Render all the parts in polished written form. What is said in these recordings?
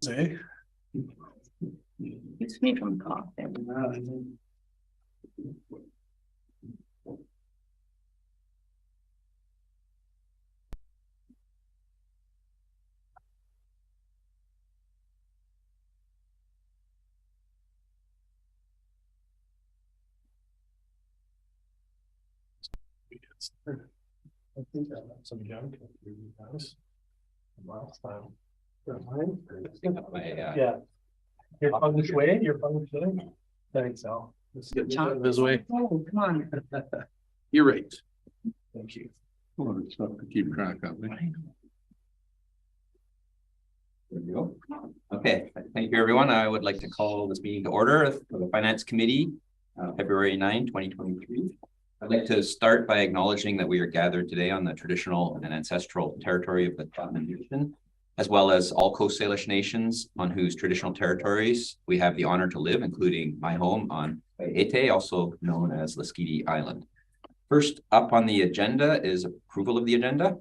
Say. Keeps me from coughing. I think I have some junk in the house last time. Yeah. Your feng shui? Your feng shui? I think so. Let's get this way. Oh, come on. You're right. Thank you. Well, it's tough to keep track of. There we go. Okay, thank you, everyone. I would like to call this meeting to order for the Finance Committee, February 9, 2023. I'd like to start by acknowledging that we are gathered today on the traditional and ancestral territory of the Platinum Nation, as well as all Coast Salish nations on whose traditional territories we have the honor to live, including my home on Ete, also known as Laskidi Island. First up on the agenda is approval of the agenda.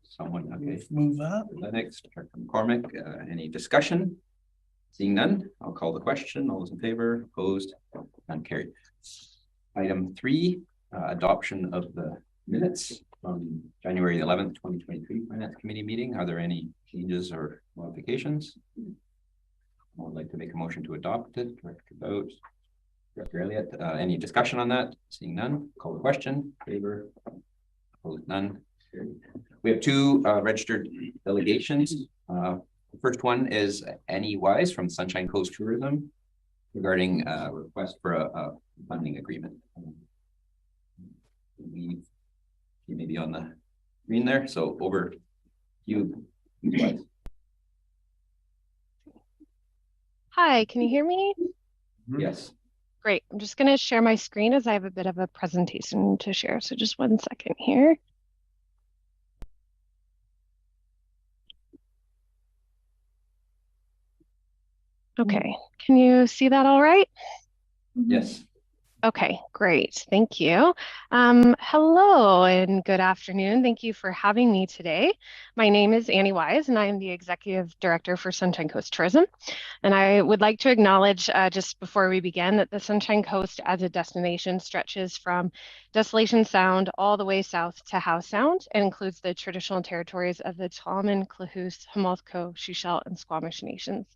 Someone, okay. Move that. Next, McCormick, any discussion? Seeing none, I'll call the question. All those in favor, opposed, none carried. Item 3, adoption of the minutes from January 11th, 2023 Finance Committee meeting. Are there any changes or modifications? I would like to make a motion to adopt it. Director Bout, Director Elliott, any discussion on that? Seeing none, call the question. Favor, opposed, none. We have 2 registered delegations. The first one is Annie Wise from Sunshine Coast Tourism regarding a request for a funding agreement. You may be on the screen there, so over to you. Hi, can you hear me? Yes. Great. I'm just going to share my screen as I have a bit of a presentation to share. So just 1 second here. Okay, can you see that all right? Yes. Okay, great. Thank you. Hello and good afternoon. Thank you for having me today. My name is Annie Wise and I am the Executive Director for Sunshine Coast Tourism. And I would like to acknowledge just before we begin that the Sunshine Coast as a destination stretches from Desolation Sound all the way south to Howe Sound and includes the traditional territories of the Tla'amin, Klahoose, Hamalthko, Shuswap, and Squamish nations.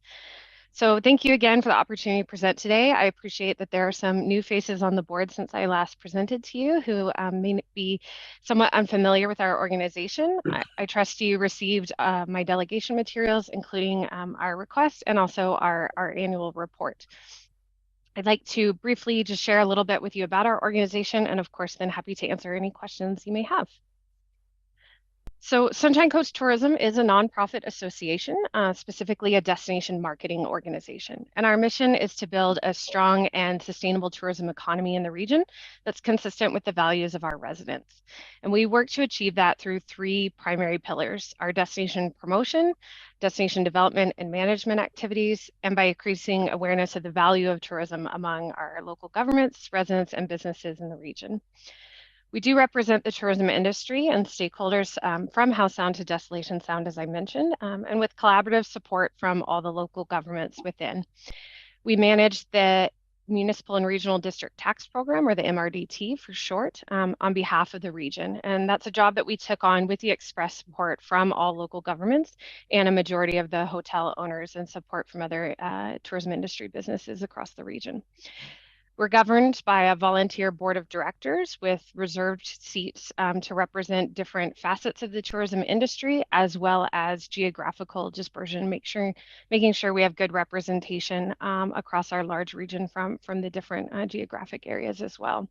So thank you again for the opportunity to present today. I appreciate that there are some new faces on the board since I last presented to you who may be somewhat unfamiliar with our organization. I trust you received my delegation materials, including our request and also our annual report. I'd like to briefly just share a little bit with you about our organization and of course then happy to answer any questions you may have. So Sunshine Coast Tourism is a nonprofit association, specifically a destination marketing organization. And our mission is to build a strong and sustainable tourism economy in the region that's consistent with the values of our residents. And we work to achieve that through 3 primary pillars: our destination promotion, destination development and management activities, and by increasing awareness of the value of tourism among our local governments, residents, and businesses in the region. We do represent the tourism industry and stakeholders from Howe Sound to Desolation Sound, as I mentioned, and with collaborative support from all the local governments within. We manage the Municipal and Regional District Tax Program, or the MRDT for short, on behalf of the region. And that's a job that we took on with the express support from all local governments and a majority of the hotel owners and support from other tourism industry businesses across the region. We're governed by a volunteer board of directors with reserved seats to represent different facets of the tourism industry, as well as geographical dispersion, making sure we have good representation across our large region from the different geographic areas as well.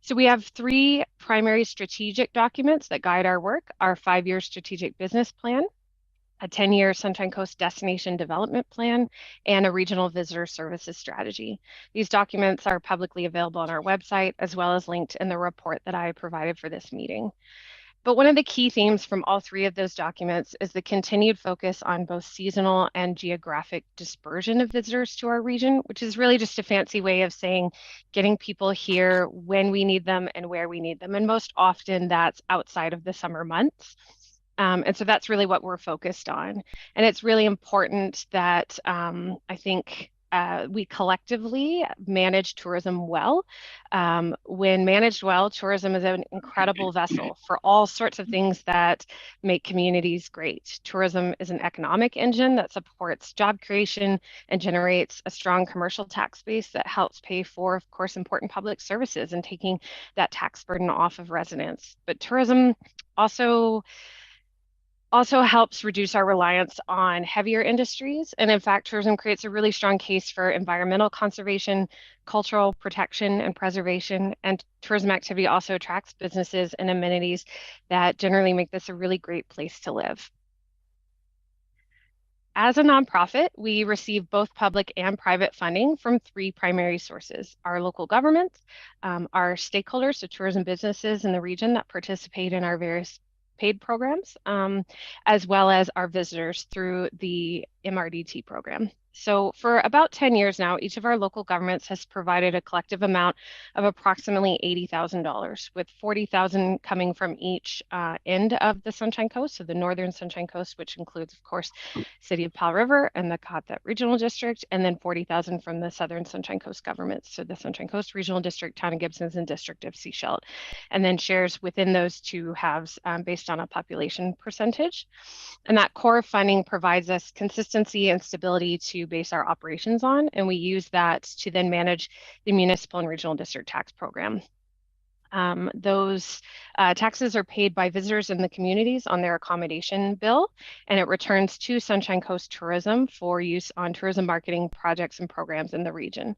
So we have 3 primary strategic documents that guide our work: our 5-year strategic business plan, a 10-year Sunshine Coast Destination Development Plan, and a Regional Visitor Services Strategy. These documents are publicly available on our website, as well as linked in the report that I provided for this meeting. But one of the key themes from all 3 of those documents is the continued focus on both seasonal and geographic dispersion of visitors to our region, which is really just a fancy way of saying getting people here when we need them and where we need them. And most often that's outside of the summer months. And so that's really what we're focused on. And it's really important that I think we collectively manage tourism well. When managed well, tourism is an incredible vessel for all sorts of things that make communities great. Tourism is an economic engine that supports job creation and generates a strong commercial tax base that helps pay for, of course, important public services and taking that tax burden off of residents. But tourism also helps reduce our reliance on heavier industries. And in fact, tourism creates a really strong case for environmental conservation, cultural protection and preservation. And tourism activity also attracts businesses and amenities that generally make this a really great place to live. As a nonprofit, we receive both public and private funding from three primary sources: our local governments, our stakeholders, so tourism businesses in the region that participate in our various paid programs, as well as our visitors through the MRDT program. So for about 10 years now, each of our local governments has provided a collective amount of approximately $80,000, with $40,000 coming from each end of the Sunshine Coast, so the northern Sunshine Coast, which includes, of course, City of Powell River and the Qathet Regional District, and then $40,000 from the southern Sunshine Coast governments, so the Sunshine Coast Regional District, Town of Gibsons, and District of Sechelt, and then shares within those two halves based on a population percentage. And that core funding provides us consistency and stability to base our operations on, and we use that to then manage the municipal and regional district tax program. Those taxes are paid by visitors in the communities on their accommodation bill, and it returns to Sunshine Coast Tourism for use on tourism marketing projects and programs in the region.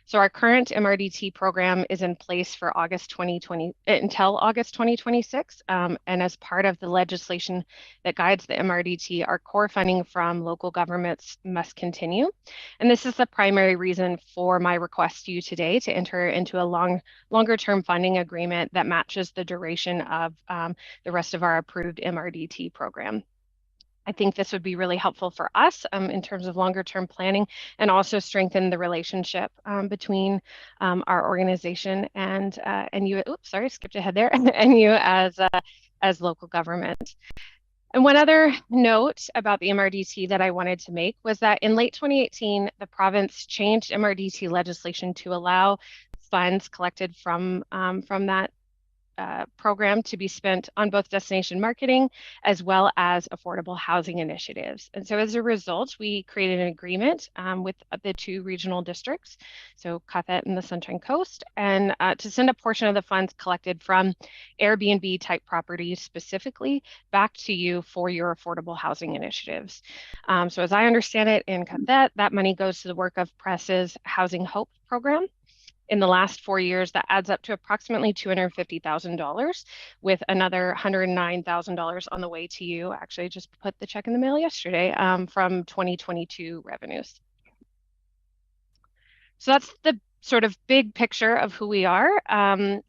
So our current MRDT program is in place for August 2020 until August 2026. And as part of the legislation that guides the MRDT, our core funding from local governments must continue. And this is the primary reason for my request to you today to enter into a longer-term funding agreement that matches the duration of the rest of our approved MRDT program. I think this would be really helpful for us in terms of longer term planning, and also strengthen the relationship between our organization and you. Oops, sorry, skipped ahead there. And you as local government. And one other note about the MRDT that I wanted to make was that in late 2018, the province changed MRDT legislation to allow funds collected from that program to be spent on both destination marketing as well as affordable housing initiatives. And so as a result, we created an agreement with the two regional districts, so Qathet and the Sunshine Coast, and to send a portion of the funds collected from Airbnb type properties specifically back to you for your affordable housing initiatives. So as I understand it, in Qathet, that money goes to the Work of Press's Housing Hope program. In the last 4 years, that adds up to approximately $250,000, with another $109,000 on the way to you. Actually, I just put the check in the mail yesterday from 2022 revenues. So that's the sort of big picture of who we are. And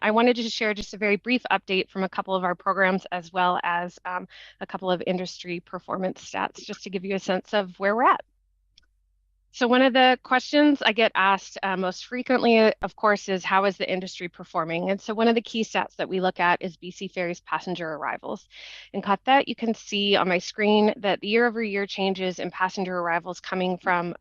I wanted to share just a very brief update from a couple of our programs, as well as a couple of industry performance stats, just to give you a sense of where we're at. So one of the questions I get asked most frequently, of course, is how is the industry performing? And so one of the key stats that we look at is BC Ferries passenger arrivals. In Qathet, you can see on my screen that the year-over-year changes in passenger arrivals coming from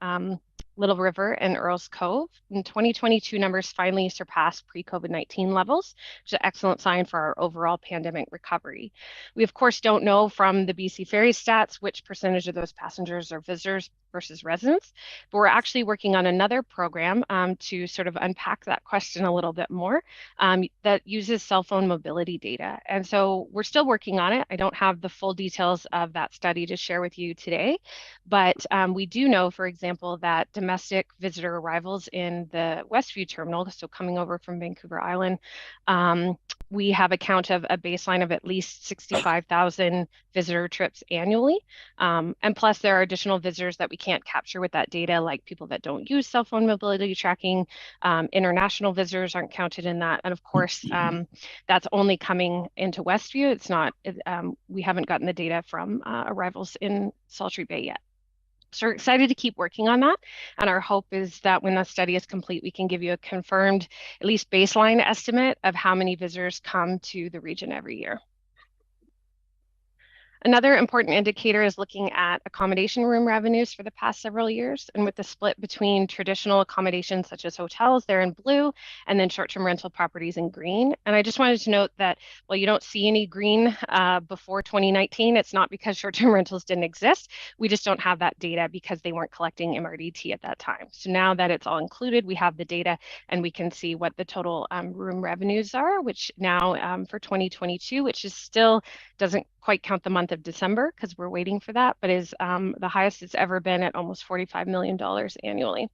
Little River and Earls Cove. In 2022, numbers finally surpassed pre-COVID-19 levels, which is an excellent sign for our overall pandemic recovery. We, of course, don't know from the BC Ferries stats which percentage of those passengers are visitors versus residents, but we're actually working on another program to sort of unpack that question a little bit more that uses cell phone mobility data. And so we're still working on it. I don't have the full details of that study to share with you today, but we do know, for example, that domestic visitor arrivals in the Westview terminal, so coming over from Vancouver Island, we have a count of a baseline of at least 65,000 visitor trips annually. And plus there are additional visitors that we can't capture with that data, like people that don't use cell phone mobility tracking. International visitors aren't counted in that. And of course, that's only coming into Westview. It's not, we haven't gotten the data from arrivals in Sultry Bay yet. So we're excited to keep working on that. And our hope is that when the study is complete, we can give you a confirmed, at least baseline estimate of how many visitors come to the region every year. Another important indicator is looking at accommodation room revenues for the past several years, and with the split between traditional accommodations such as hotels, they're in blue, and then short-term rental properties in green. And I just wanted to note that while you don't see any green before 2019, it's not because short-term rentals didn't exist. We just don't have that data because they weren't collecting MRDT at that time. So now that it's all included, we have the data and we can see what the total room revenues are, which now for 2022, which is still doesn't quite count the month of December because we're waiting for that, but is the highest it's ever been at almost $45 million annually.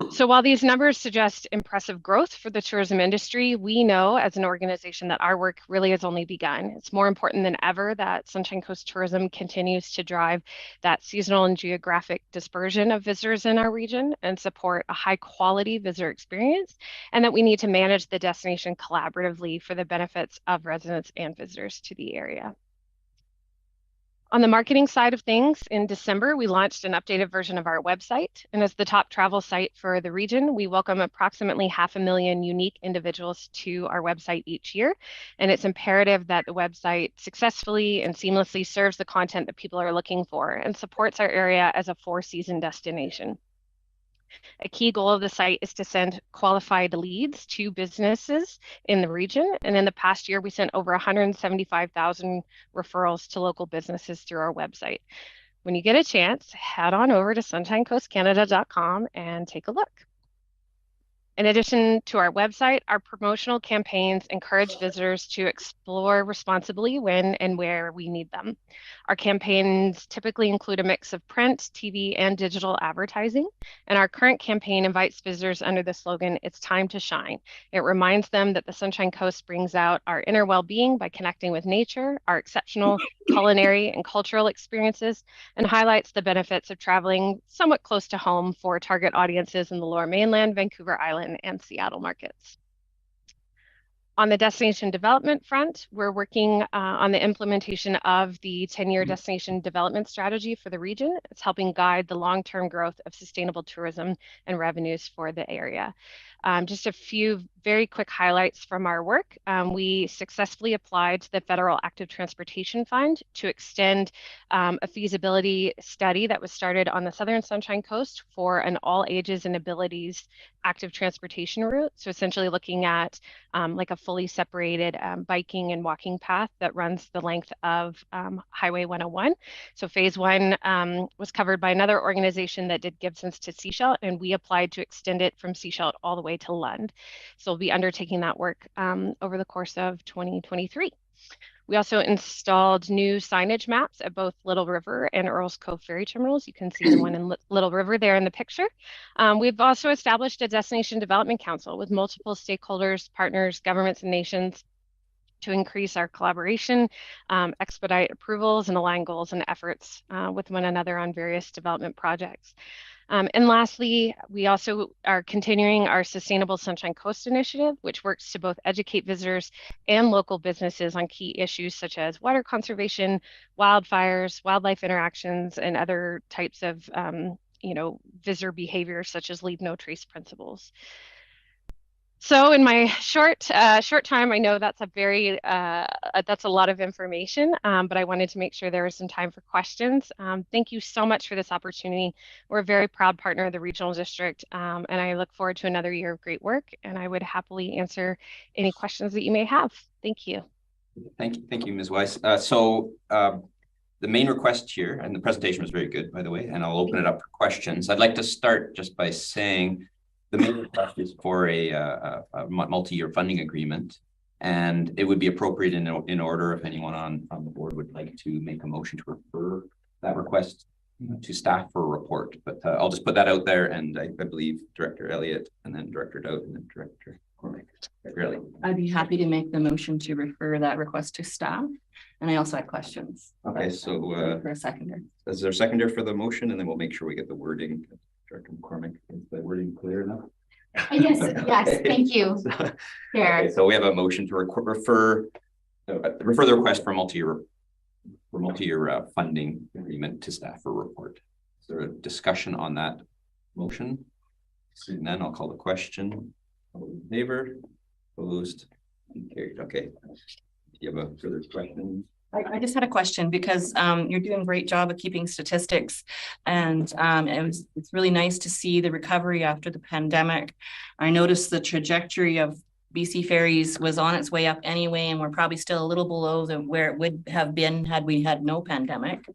So while these numbers suggest impressive growth for the tourism industry, we know as an organization that our work really has only begun. It's more important than ever that Sunshine Coast tourism continues to drive that seasonal and geographic dispersion of visitors in our region and support a high quality visitor experience, and that we need to manage the destination collaboratively for the benefits of residents and visitors to the area. On the marketing side of things, in December, we launched an updated version of our website. And as the top travel site for the region, we welcome approximately 500,000 unique individuals to our website each year. And it's imperative that the website successfully and seamlessly serves the content that people are looking for and supports our area as a four-season destination. A key goal of the site is to send qualified leads to businesses in the region. And in the past year, we sent over 175,000 referrals to local businesses through our website. When you get a chance, head on over to sunshinecoastcanada.com and take a look. In addition to our website, our promotional campaigns encourage visitors to explore responsibly when and where we need them. Our campaigns typically include a mix of print, TV, and digital advertising. And our current campaign invites visitors under the slogan, "It's time to shine." It reminds them that the Sunshine Coast brings out our inner well-being by connecting with nature, our exceptional culinary and cultural experiences, and highlights the benefits of traveling somewhat close to home for target audiences in the Lower Mainland, Vancouver Island, and Seattle markets. On the destination development front, we're working on the implementation of the 10-year destination development strategy for the region. It's helping guide the long-term growth of sustainable tourism and revenues for the area. Just a few very quick highlights from our work. We successfully applied to the Federal Active Transportation Fund to extend a feasibility study that was started on the Southern Sunshine Coast for an all ages and abilities active transportation route. So essentially looking at like a fully separated biking and walking path that runs the length of Highway 101. So phase one was covered by another organization that did Gibson's to Seashell, and we applied to extend it from Seashell all the way to Lund. So we'll be undertaking that work over the course of 2023. We also installed new signage maps at both Little River and Earls Cove ferry terminals. You can see the one in Little River there in the picture. We've also established a Destination Development Council with multiple stakeholders, partners, governments, and nations to increase our collaboration, expedite approvals, and align goals and efforts with one another on various development projects. And lastly, we also are continuing our Sustainable Sunshine Coast initiative, which works to both educate visitors and local businesses on key issues such as water conservation, wildfires, wildlife interactions, and other types of visitor behavior such as leave no trace principles. So in my short time, I know that's a lot of information, but I wanted to make sure there was some time for questions. Thank you so much for this opportunity. We're a very proud partner of the Regional District, and I look forward to another year of great work, and I would happily answer any questions that you may have. Thank you. Thank you, Ms. Weiss. So the main request here, and the presentation was very good, by the way, and I'll open it up for questions. I'd like to start just by saying the main request is for a multi-year funding agreement, and it would be appropriate in order if anyone on the board would like to make a motion to refer that request to staff for a report. But I'll just put that out there, and I believe Director Elliott, and then Director Dowd, and then Director Cormack. Really, I'd be happy to make the motion to refer that request to staff. And I also have questions. Okay, so for a seconder. Is there a seconder for the motion? And then we'll make sure we get the wording. Director McCormick, is the wording clear enough? Yes, thank you. Okay, so we have a motion to refer the request for multi-year funding agreement to staff for report. Is there a discussion on that motion? And then I'll call the question. All in favor? Opposed? And carried. Okay. Do you have a further question? I just had a question because you're doing a great job of keeping statistics, and it's really nice to see the recovery after the pandemic. I noticed the trajectory of BC Ferries was on its way up anyway, and we're probably still a little below where it would have been had we had no pandemic.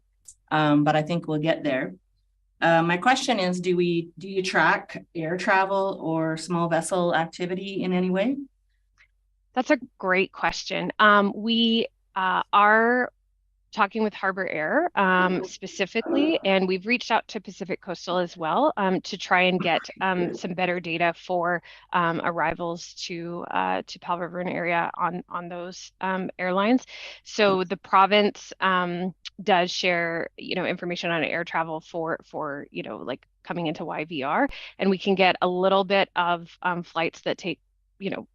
But I think we'll get there. My question is, do you track air travel or small vessel activity in any way? That's a great question. We are talking with Harbor Air specifically, and we've reached out to Pacific Coastal as well to try and get some better data for arrivals to Powell River and area on those airlines. So the province does share, information on air travel for like coming into YVR, and we can get a little bit of flights that take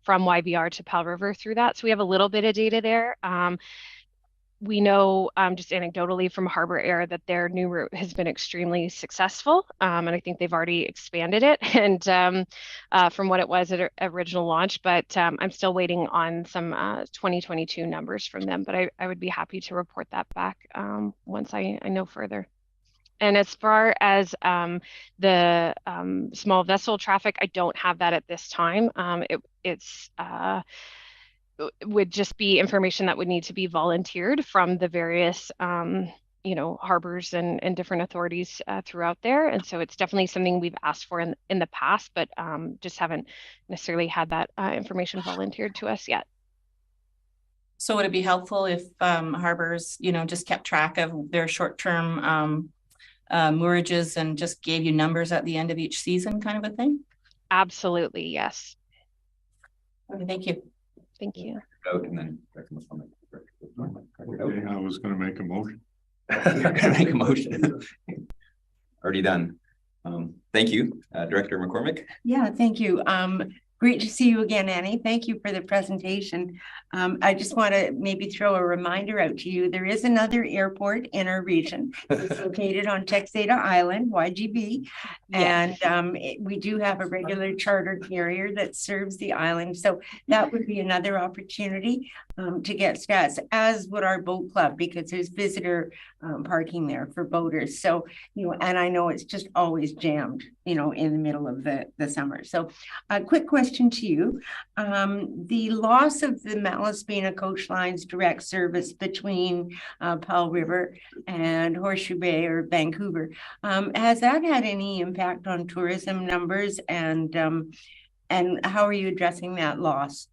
from YVR to Powell River through that. So we have a little bit of data there. We know just anecdotally from Harbor Air that their new route has been extremely successful. And I think they've already expanded it and from what it was at original launch, but I'm still waiting on some 2022 numbers from them, but I would be happy to report that back once I know further. And as far as the small vessel traffic, I don't have that at this time. It's would just be information that would need to be volunteered from the various harbors and different authorities throughout there. And so it's definitely something we've asked for in the past, but just haven't necessarily had that information volunteered to us yet. So would it be helpful if harbors, just kept track of their short-term moorages and just gave you numbers at the end of each season, kind of a thing? Absolutely, yes. Okay, thank you. Thank you. Okay, I was going to make a motion. You're going to make a motion. Already done. Thank you, Director McCormick. Yeah, thank you. Great to see you again, Annie. Thank you for the presentation. I just want to maybe throw a reminder out to you. There is another airport in our region. It's located on Texada Island, YGB. Yes. And we do have a regular charter carrier that serves the island. So that would be another opportunity to get stats, as would our boat club, because there's visitor parking there for boaters. So, and I know it's just always jammed, in the middle of the summer. So a quick question to you. The loss of the Malaspina Coach Line's direct service between Powell River and Horseshoe Bay or Vancouver, has that had any impact on tourism numbers, and how are you addressing that loss?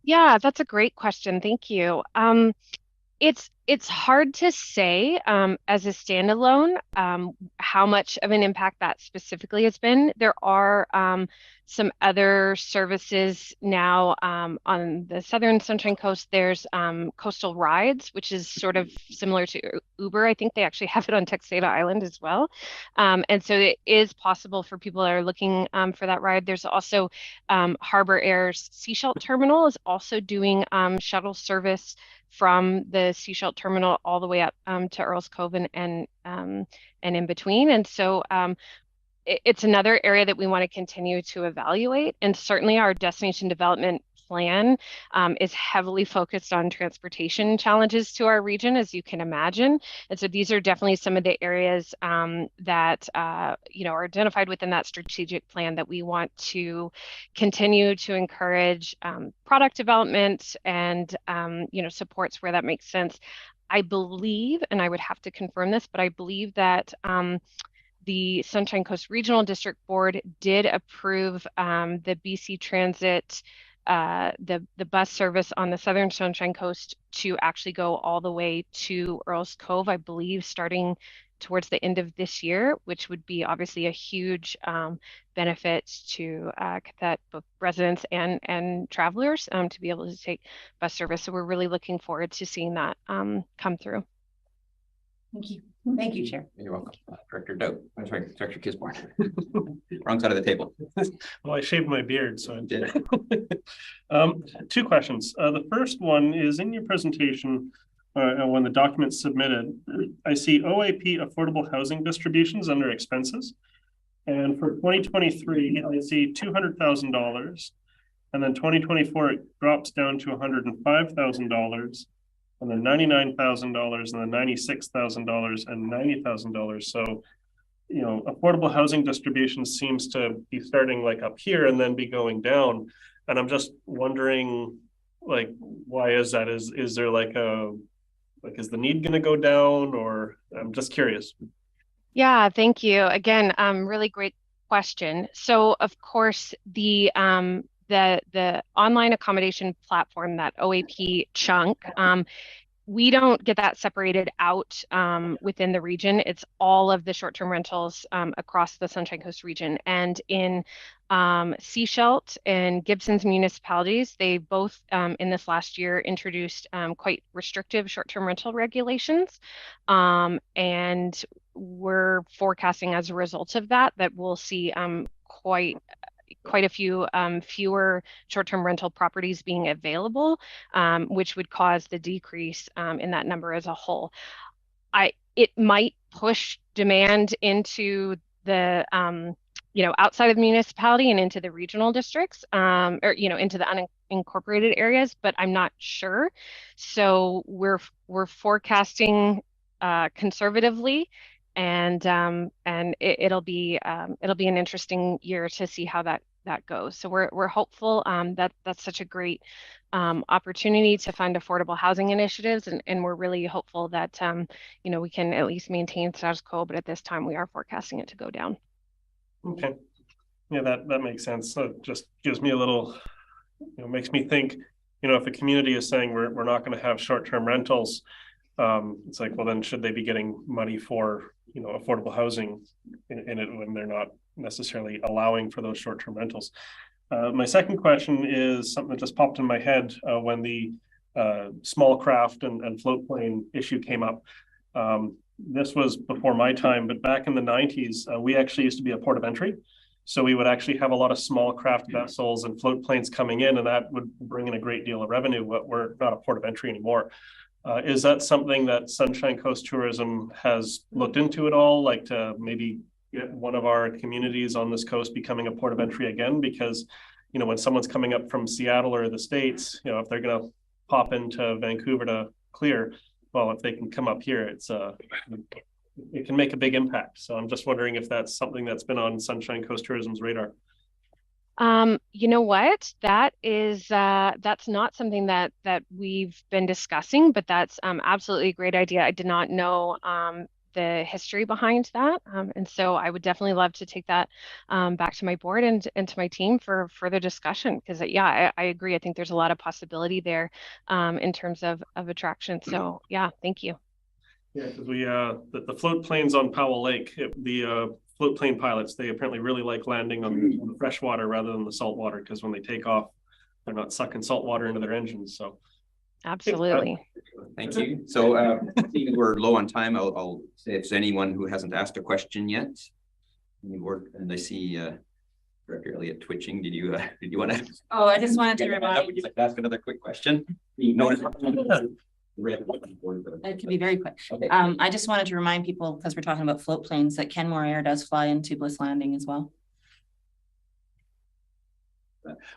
Yeah, that's a great question. Thank you. It's hard to say as a standalone how much of an impact that specifically has been. There are some other services now on the Southern Sunshine Coast. There's Coastal Rides, which is sort of similar to Uber. I think they actually have it on Texada Island as well. And so it is possible for people that are looking for that ride. There's also Harbor Air's Seashell Terminal is also doing shuttle service from the Seashell Terminal all the way up to Earls Cove and in between. And so it's another area that we want to continue to evaluate. And certainly our destination development plan is heavily focused on transportation challenges to our region, as you can imagine. And so these are definitely some of the areas that are identified within that strategic plan that we want to continue to encourage product development and supports where that makes sense. I believe, and I would have to confirm this, but I believe that the Sunshine Coast Regional District Board did approve the BC Transit the bus service on the Southern Sunshine Coast to actually go all the way to Earls Cove, I believe, starting towards the end of this year, which would be obviously a huge benefit to qathet, both residents and travelers to be able to take bus service. So we're really looking forward to seeing that come through. Thank you. Thank you, Chair. You're welcome. Director Doe. I'm sorry, Director Kisborn. Wrong side of the table. Well, I shaved my beard, so I did. Two questions. The first one is in your presentation, when the document's submitted, I see OAP affordable housing distributions under expenses. And for 2023, I see $200,000. And then 2024, it drops down to $105,000. and then $99,000, and then $96,000 and $90,000. So, you know, affordable housing distribution seems to be starting like up here and then be going down. And I'm just wondering, like, why is that? Is there like is the need going to go down, or I'm just curious. Yeah, thank you. Again, really great question. So of course, the online accommodation platform, that OAP chunk, we don't get that separated out within the region. It's all of the short-term rentals across the Sunshine Coast region. And in Seashelt and Gibson's municipalities, they both in this last year introduced quite restrictive short-term rental regulations. And we're forecasting as a result of that we'll see quite a few fewer short-term rental properties being available, which would cause the decrease in that number as a whole. It might push demand into the outside of the municipality and into the regional districts, or into the unincorporated areas, but I'm not sure. So we're forecasting conservatively. And it'll be an interesting year to see how that goes. So we're hopeful that that's such a great opportunity to fund affordable housing initiatives, and we're really hopeful that we can at least maintain status quo. But at this time, we are forecasting it to go down. Okay, yeah, that makes sense. So it just gives me a little, makes me think. If a community is saying we're not going to have short-term rentals, it's like, well, then should they be getting money for affordable housing in it when they're not necessarily allowing for those short-term rentals? My second question is something that just popped in my head when the small craft and float plane issue came up. This was before my time, but back in the 90s, we actually used to be a port of entry. So we would actually have a lot of small craft vessels and float planes coming in, and that would bring in a great deal of revenue, but we're not a port of entry anymore. Is that something that Sunshine Coast Tourism has looked into at all, like to maybe get one of our communities on this coast becoming a port of entry again? Because, when someone's coming up from Seattle or the States, if they're going to pop into Vancouver to clear, well, if they can come up here, it can make a big impact. So I'm just wondering if that's something that's been on Sunshine Coast Tourism's radar. You know what? That's not something that we've been discussing, but that's absolutely a great idea. I did not know the history behind that, and so I would definitely love to take that back to my board and to my team for further discussion. Because I agree. I think there's a lot of possibility there in terms of attraction. So yeah, thank you. Yeah, because the float planes on Powell Lake, the float plane pilots, they apparently really like landing on the fresh water rather than the salt water, because when they take off, they're not sucking salt water into their engines. So absolutely. Thank you. So we're low on time. I'll say if there's anyone who hasn't asked a question yet, and I see Director Elliott twitching. Did you want to? Oh, I just wanted to remind. Would you like to ask another quick question? It can be very quick. Okay. I just wanted to remind people, because we're talking about float planes, that Kenmore Air does fly into Bliss Landing as well.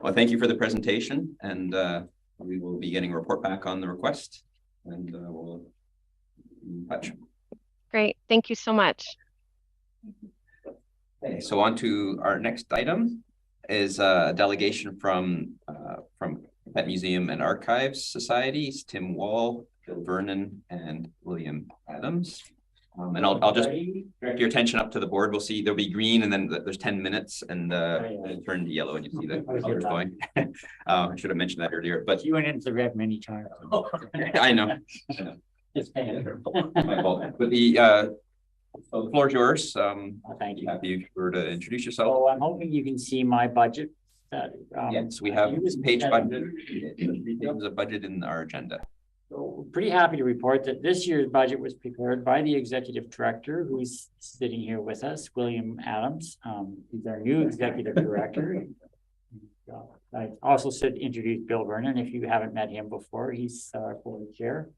Well, thank you for the presentation, and we will be getting a report back on the request, and we'll be in touch. Great, thank you so much. Okay, so on to our next item is a delegation from Pet Museum and Archives Societies, Tim Wall, Bill Vernon, and William Adams. And I'll just direct your attention up to the board. We'll see there'll be green, and then there's 10 minutes, and it'll turn to yellow, and you see the colors going. I should have mentioned that earlier, but you went into the red many times. I know. My fault. But so the floor is yours. Thank you. Happy if you were to introduce yourself. So I'm hoping you can see my budget. Yes, we have page budget. 3 pages of budget in our agenda. So pretty happy to report that this year's budget was prepared by the executive director, who's sitting here with us, William Adams. He's our new executive director. I also should introduce Bill Vernon. If you haven't met him before, he's our board chair.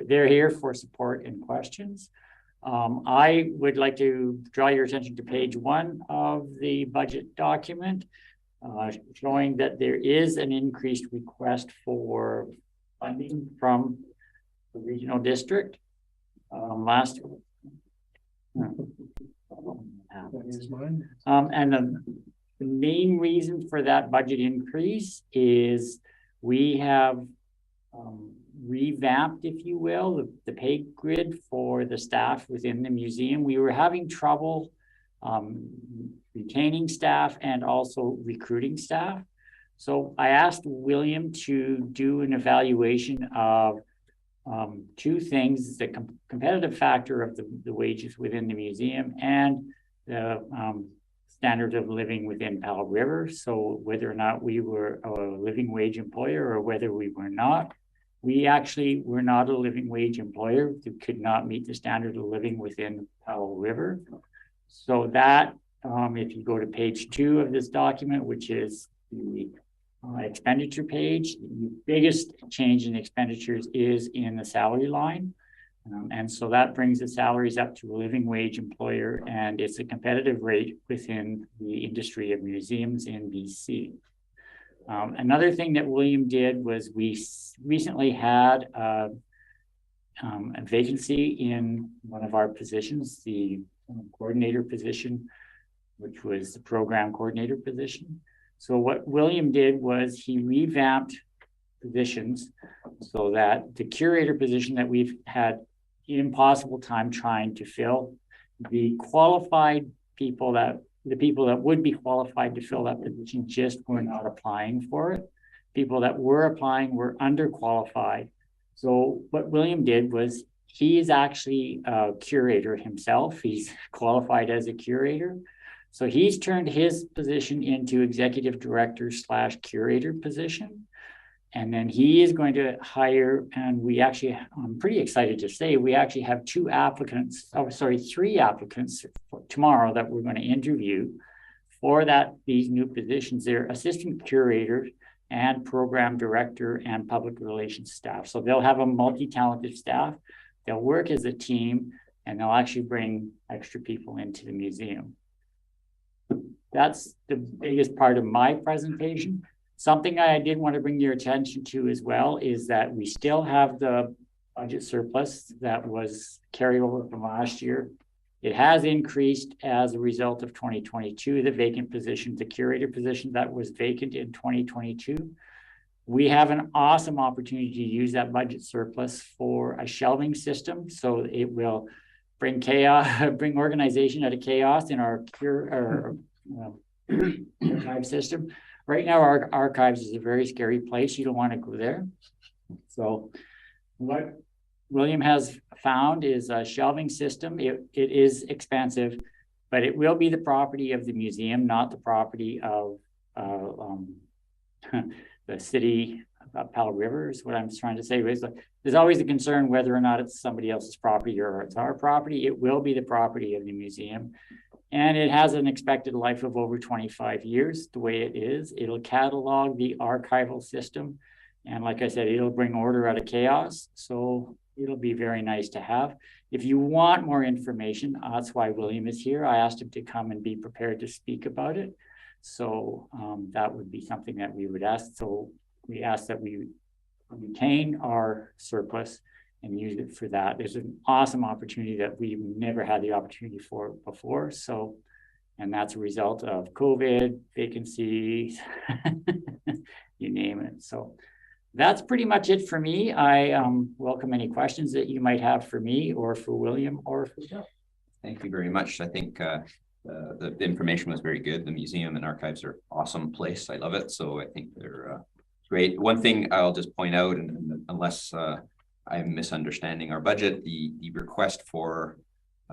They're here for support and questions. I would like to draw your attention to page 1 of the budget document, showing that there is an increased request for funding from the regional district. Last and the main reason for that budget increase is we have revamped, if you will, the pay grid for the staff within the museum. We were having trouble retaining staff and also recruiting staff. So I asked William to do an evaluation of two things: the competitive factor of the wages within the museum and the standard of living within Powell River. So whether or not we were a living wage employer or whether we were not. We actually were not a living wage employer who could not meet the standard of living within Powell River. So that, if you go to page 2 of this document, which is the expenditure page, the biggest change in expenditures is in the salary line. And so that brings the salaries up to a living wage employer, and it's a competitive rate within the industry of museums in BC. Another thing that William did was we recently had a vacancy in one of our positions, the coordinator position, which was the program coordinator position. So what William did was he revamped positions so that the curator position that we've had impossible time trying to fill, the qualified people that the people that would be qualified to fill that position just were not applying for it. People that were applying were underqualified. So what William did was he is actually a curator himself. He's qualified as a curator. So he's turned his position into executive director / curator position. And then he is going to hire, and we actually, I'm pretty excited to say, we actually have 3 applicants tomorrow that we're going to interview for these new positions. They're assistant curators and program director and public relations staff. So they'll have a multi-talented staff. They'll work as a team, and they'll actually bring extra people into the museum. That's the biggest part of my presentation. Something I did want to bring your attention to as well is that we still have the budget surplus that was carryover from last year. It has increased as a result of 2022, the vacant position, the curator position that was vacant in 2022. We have an awesome opportunity to use that budget surplus for a shelving system. So it will bring chaos, bring organization out of chaos in our archive system. Right now, our archives is a very scary place. You don't want to go there. So what William has found is a shelving system. It is expensive, but it will be the property of the museum, not the property of the city of Powell River, is what I'm trying to say. There's always a concern whether or not it's somebody else's property or it's our property. It will be the property of the museum. And it has an expected life of over 25 years, the way it is. It'll catalog the archival system. And like I said, it'll bring order out of chaos. So it'll be very nice to have. If you want more information, that's why William is here. I asked him to come and be prepared to speak about it. So that would be something that we would ask. So we ask that we retain our surplus and use it for that. There's an awesome opportunity that we've never had the opportunity for before. So, and that's a result of COVID, vacancies, you name it. So that's pretty much it for me. I welcome any questions that you might have for me or for William or for Gill. Thank you very much. I think the information was very good. The museum and archives are an awesome place. I love it. So I think they're great. One thing I'll just point out, and unless I'm misunderstanding our budget, the request for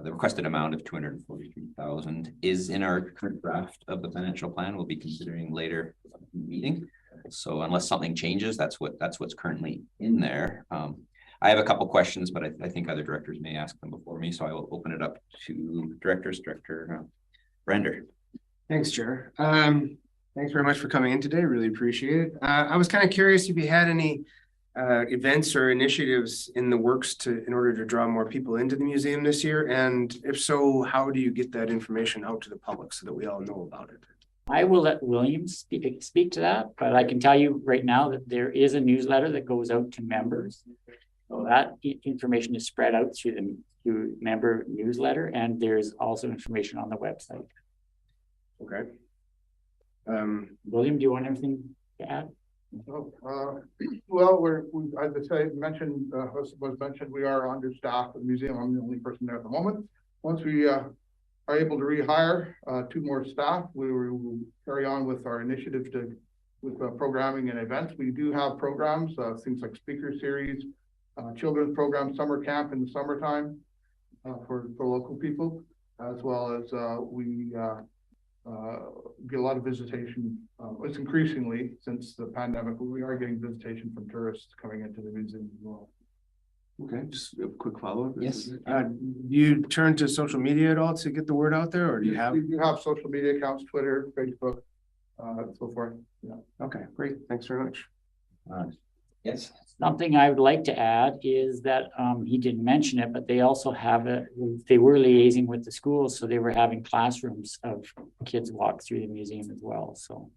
the requested amount of 243,000 is in our current draft of the financial plan. We'll be considering later in the meeting. So unless something changes, that's what's currently in there. I have a couple questions, but I think other directors may ask them before me. So I will open it up to directors. Director Brander. Thanks, Chair. Thanks very much for coming in today. Really appreciate it. I was kind of curious if you had any events or initiatives in the works in order to draw more people into the museum this year, and if so, how do you get that information out to the public so that we all know about it? I will let William speak to that, but I can tell you right now that there is a newsletter that goes out to members, So that information is spread out through member newsletter, and there's also information on the website. Okay. William, do you want anything to add? Well, as I say, was mentioned, we are understaffed at the museum. I'm the only person there at the moment. Once we are able to rehire 2 more staff, we will carry on with our initiative with programming and events. We do have programs, things like speaker series, children's program, summer camp in the summertime for local people, as well as we get a lot of visitation. It's increasingly since the pandemic, but we are getting visitation from tourists coming into the museum as well. Okay, just a quick follow-up. Yes. Do you turn to social media at all to get the word out there, or do you have? We do have social media accounts, Twitter, Facebook, so forth. Yeah. Okay, great. Thanks very much. Yes. Something I would like to add is that he didn't mention it, but they also have they were liaising with the schools, so they were having classrooms of kids walk through the museum as well. So,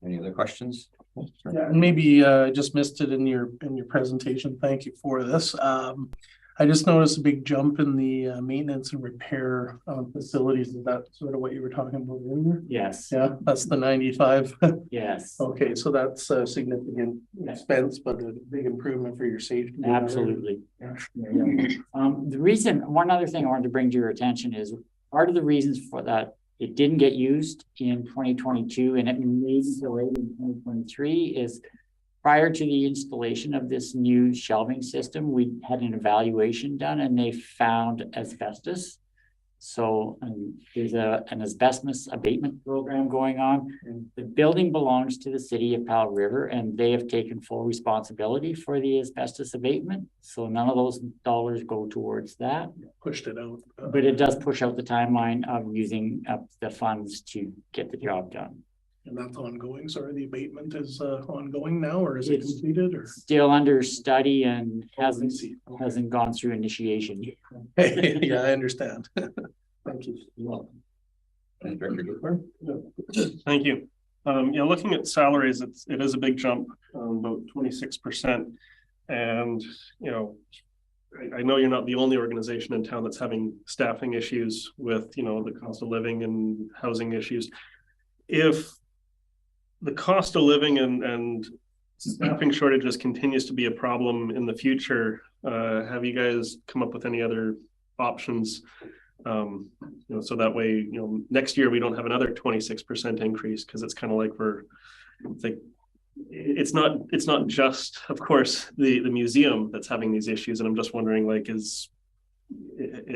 any other questions? Yeah, and maybe just missed it in your presentation. Thank you for this. I just noticed a big jump in the maintenance and repair facilities. Is that sort of what you were talking about earlier? yes. Yeah, that's the 95. Yes. Okay, so that's a significant expense, but a big improvement for your safety. Absolutely. Yeah. The reason, one other thing I wanted to bring to your attention is part of the reasons for that it didn't get used in 2022 and it may be delayed in 2023 is prior to the installation of this new shelving system, we had an evaluation done and they found asbestos. So there's an asbestos abatement program going on. The building belongs to the city of Powell River and they have taken full responsibility for the asbestos abatement. So none of those dollars go towards that. Pushed it out. But it does push out the timeline of using up the funds to get the job done. And that's ongoing. Sorry, the abatement is ongoing now, or is it completed? Or still under study and hasn't gone through initiation. Yeah, I understand. Thank you. You're welcome. Thank you. Yeah, looking at salaries, it is a big jump, about 26%. And I know you're not the only organization in town that's having staffing issues with the cost of living and housing issues. If the cost of living and staffing shortages continues to be a problem in the future, have you guys come up with any other options? So that way, next year we don't have another 26% increase, because it's kind of like it's not just, of course, the museum that's having these issues, and I'm just wondering,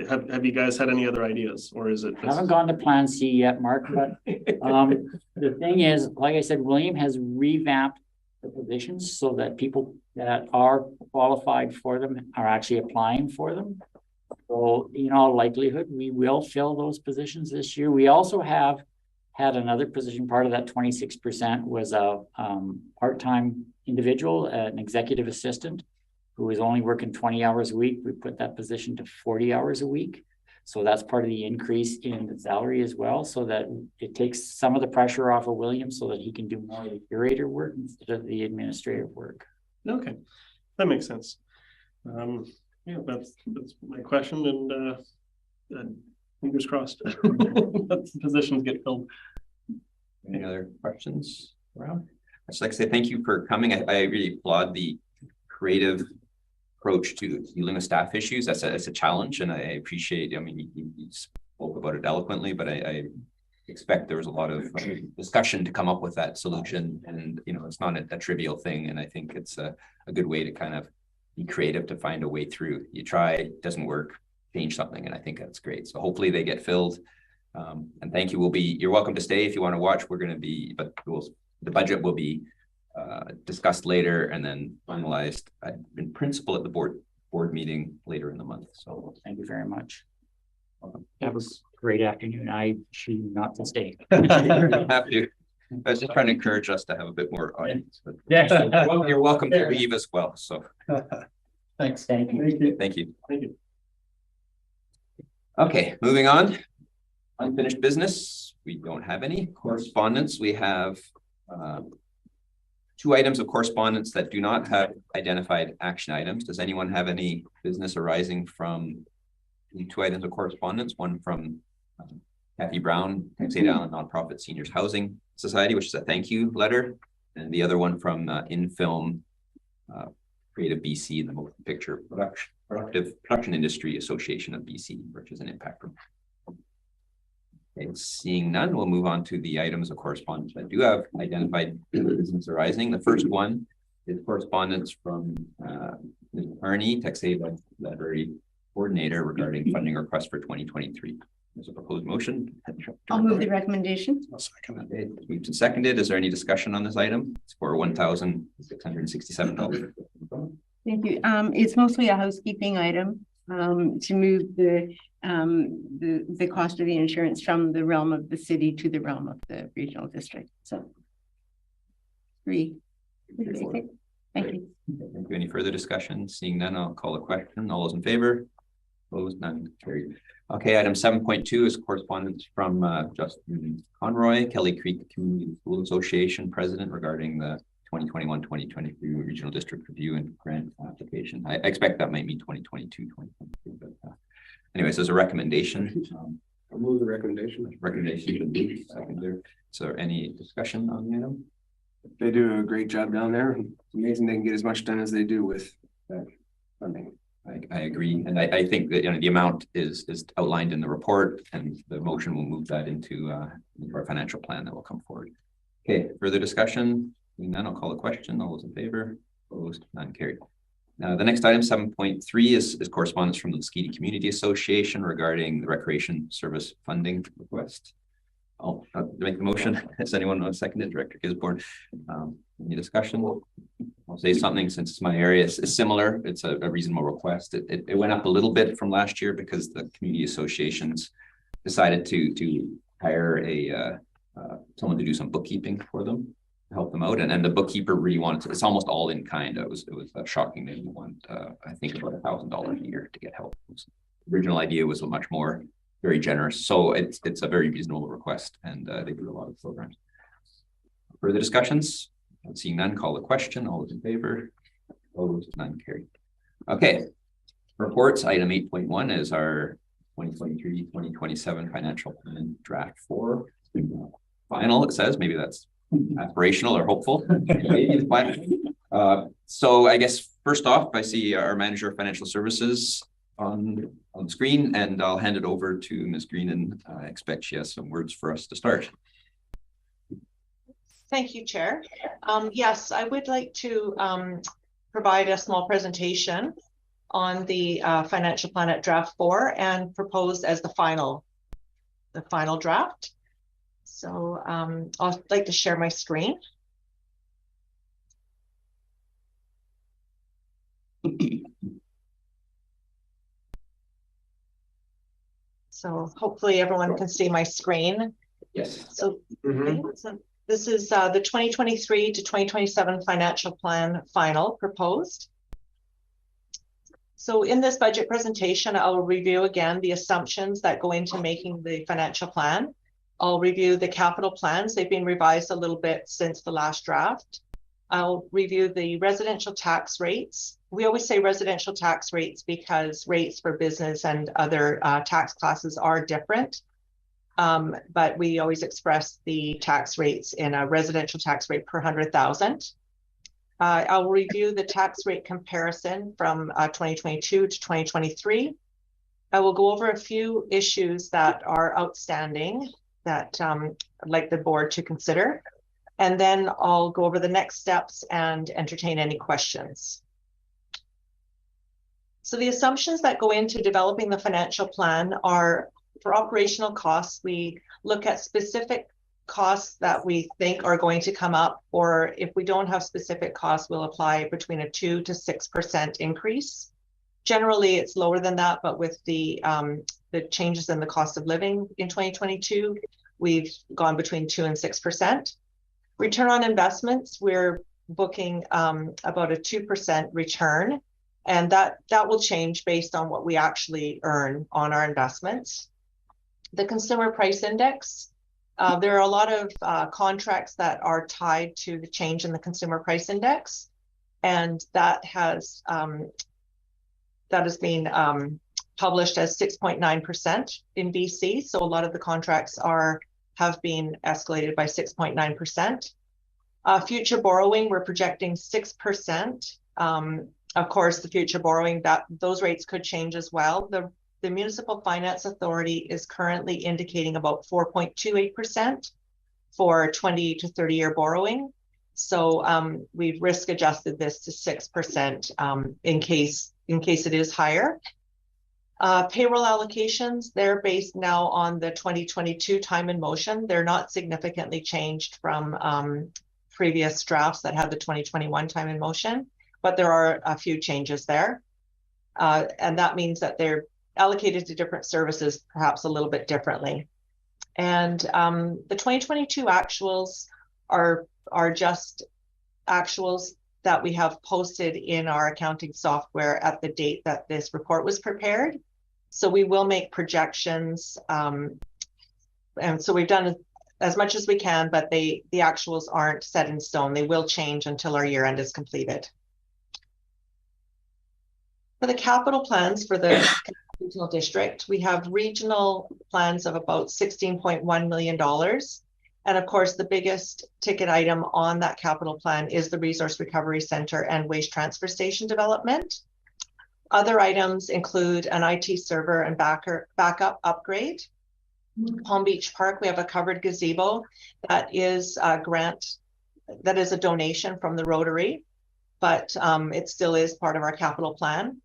have you guys had any other ideas, or is it? I haven't gone to Plan C yet, Mark, but the thing is, like I said, William has revamped the positions so that people that are qualified for them are actually applying for them. So in all likelihood, we will fill those positions this year. We also have had another position. Part of that 26% was a part-time individual, an executive assistant, who is only working 20 hours a week. We put that position to 40 hours a week. So that's part of the increase in the salary as well, so that it takes some of the pressure off of William so that he can do more of the curator work instead of the administrative work. Okay, that makes sense. Yeah, that's my question, and fingers crossed that positions get filled. Any other questions around? I'd just like to say thank you for coming. I really applaud the creative approach to dealing with staff issues. That's a challenge, and I appreciate. I mean, you spoke about it eloquently, but I expect there was a lot of discussion to come up with that solution, and it's not a trivial thing. And I think it's a good way to kind of be creative to find a way through. You try, it doesn't work, change something, and I think that's great. So hopefully they get filled. And thank you. You're welcome to stay if you want to watch. We're going to be, but the budget will be discussed later and then finalized in principle at the board meeting later in the month. So thank you very much. Have a great afternoon. I choose not to stay. You don't have to. I was just trying to encourage us to have a bit more audience. But yes, you're welcome to leave as well. So thanks. Thank you. Thank you. Thank you. Okay, moving on. Unfinished business. We don't have any correspondence. We have 2 items of correspondence that do not have identified action items. Does anyone have any business arising from the 2 items of correspondence? One from Cathy Brown, Texada Island Nonprofit Seniors Housing Society, which is a thank you letter, and the other one from INFilm, Creative BC, and the Motion Picture Production Industry Association of BC, which is an impact group. Okay, seeing none, we'll move on to the items of correspondence that do have identified business arising. The first one is correspondence from Ms. Martini, Texada Library Coordinator, regarding funding request for 2023. There's a proposed motion. I'll move the recommendation. I'll second it. Okay, moved and seconded. Is there any discussion on this item? It's for $1,667. Thank you. It's mostly a housekeeping item, to move the cost of the insurance from the realm of the city to the realm of the regional district. So 3. Thank you. Thank you. Any further discussion? Seeing none, I'll call a question. All those in favor? Opposed? None. Carried. Okay, item 7.2 is correspondence from Justin Conroy, Kelly Creek Community School Association President, regarding the 2021-2023 Regional District Review and Grant application. I expect that might mean 2022-2023, but anyways, there's a recommendation. I'll move the recommendation. Recommendation to move. Second. Is there any discussion on the item? They do a great job down there. It's amazing they can get as much done as they do with that funding. I agree, and I think that the amount is outlined in the report, and the motion will move that into our financial plan that will come forward. Okay, further discussion? Seeing none, I'll call the question. All those in favor? Opposed? None. Carried. Now, the next item, 7.3, is correspondence from the Skeety Community Association regarding the recreation service funding request. I'll make the motion. Has anyone want to second it? Director Gisborne. Any discussion? I'll say something since my area is similar. It's a reasonable request. It went up a little bit from last year because the community associations decided to hire someone to do some bookkeeping for them, to help them out. And the bookkeeper really wanted to, it's almost all in kind. It was shocking. They want, I think, about $1,000 a year to get help. The original idea was much more, very generous. So it's a very reasonable request, and they do a lot of programs. Further discussions? Seeing none, call the question. All those in favor? Opposed? None. Carried. Okay. Reports. Item 8.1 is our 2023-2027 financial plan draft 4. Final, it says. Maybe that's aspirational or hopeful. Maybe it's final. So I guess first off, I see our manager of financial services on the screen, and I'll hand it over to Ms. Green, and I expect she has some words for us to start. Thank you, Chair. Yes, I would like to provide a small presentation on the financial plan at draft 4 and proposed as the final draft. So I'd like to share my screen. So hopefully everyone can see my screen. Yes. So, okay, so this is the 2023 to 2027 financial plan final proposed. So in this budget presentation, I'll review again the assumptions that go into making the financial plan. I'll review the capital plans. They've been revised a little bit since the last draft. I'll review the residential tax rates. We always say residential tax rates because rates for business and other tax classes are different. But we always express the tax rates in a residential tax rate per 100,000. I'll review the tax rate comparison from 2022 to 2023. I will go over a few issues that are outstanding that I'd like the board to consider. And then I'll go over the next steps and entertain any questions. So the assumptions that go into developing the financial plan are, for operational costs, we look at specific costs that we think are going to come up, or if we don't have specific costs, we'll apply between a 2 to 6% increase. Generally, it's lower than that, but with the changes in the cost of living in 2022, we've gone between 2 and 6%. Return on investments, we're booking about a 2% return, and that will change based on what we actually earn on our investments. The consumer price index, There are a lot of contracts that are tied to the change in the consumer price index, and that has been published as 6.9% in BC. So a lot of the contracts have been escalated by 6.9%. Future borrowing, we're projecting 6%. Of course, the future borrowing, those rates could change as well. The Municipal Finance Authority is currently indicating about 4.28% for 20 to 30-year borrowing. So we've risk adjusted this to 6% in case it is higher. Payroll allocations, they're based now on the 2022 time and motion. They're not significantly changed from previous drafts that had the 2021 time and motion, but there are a few changes there. And that means that they're allocated to different services, perhaps a little bit differently. And the 2022 actuals are just actuals that we have posted in our accounting software at the date that this report was prepared. So we will make projections. And so we've done as much as we can, but the actuals aren't set in stone. They will change until our year end is completed. For the capital plans for the regional district, we have regional plans of about $16.1 million. And of course, the biggest ticket item on that capital plan is the Resource Recovery Center and Waste Transfer Station development. Other items include an IT server and backup upgrade. Palm Beach Park, we have a covered gazebo that is a grant, that is a donation from the Rotary, but it still is part of our capital plan.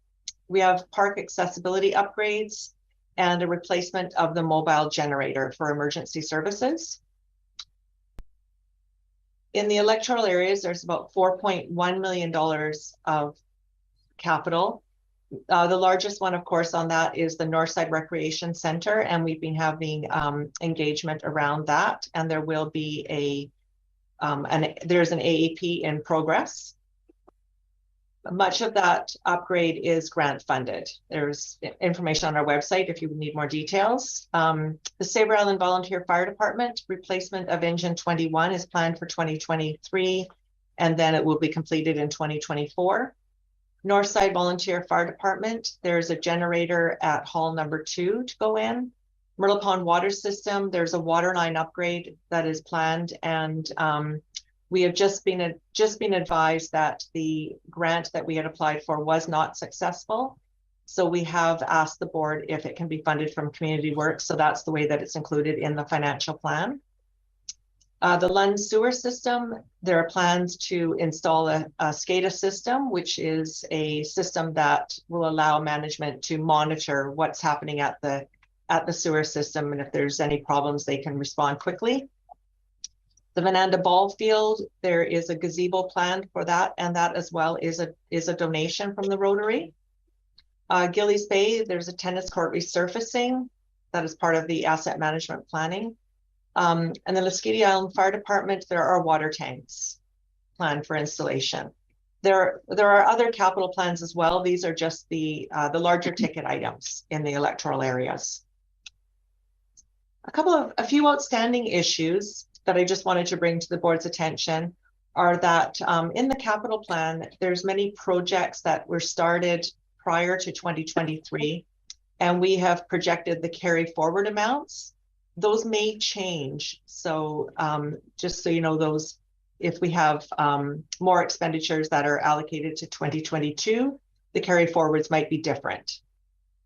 We have park accessibility upgrades and a replacement of the mobile generator for emergency services. In the electoral areas, there's about $4.1 million of capital. The largest one, of course, on that is the Northside Recreation Center, and we've been having engagement around that. And there will be there's an AAP in progress. Much of that upgrade is grant funded. There's information on our website if you need more details. The Sabre Island Volunteer Fire Department replacement of engine 21 is planned for 2023, and then it will be completed in 2024. Northside Volunteer Fire Department, there's a generator at hall number 2 to go in. Myrtle Pond Water System, there's a water line upgrade that is planned, and we have just been advised that the grant that we had applied for was not successful. So we have asked the board if it can be funded from Community Works. So that's the way that it's included in the financial plan. The Lund sewer system, there are plans to install a SCADA system, which is a system that will allow management to monitor what's happening at the sewer system. And if there's any problems, they can respond quickly. The Venanda Ball Field, there is a gazebo planned for that, and that as well is a donation from the Rotary. Gillies Bay, there's a tennis court resurfacing that is part of the asset management planning. And the Lasqueti Island Fire Department, there are water tanks planned for installation. There are other capital plans as well. These are just the larger ticket items in the electoral areas. A few outstanding issues that I just wanted to bring to the board's attention are that in the capital plan, there's many projects that were started prior to 2023, and we have projected the carry forward amounts. Those may change. So just so you know, those, if we have more expenditures that are allocated to 2022, the carry forwards might be different.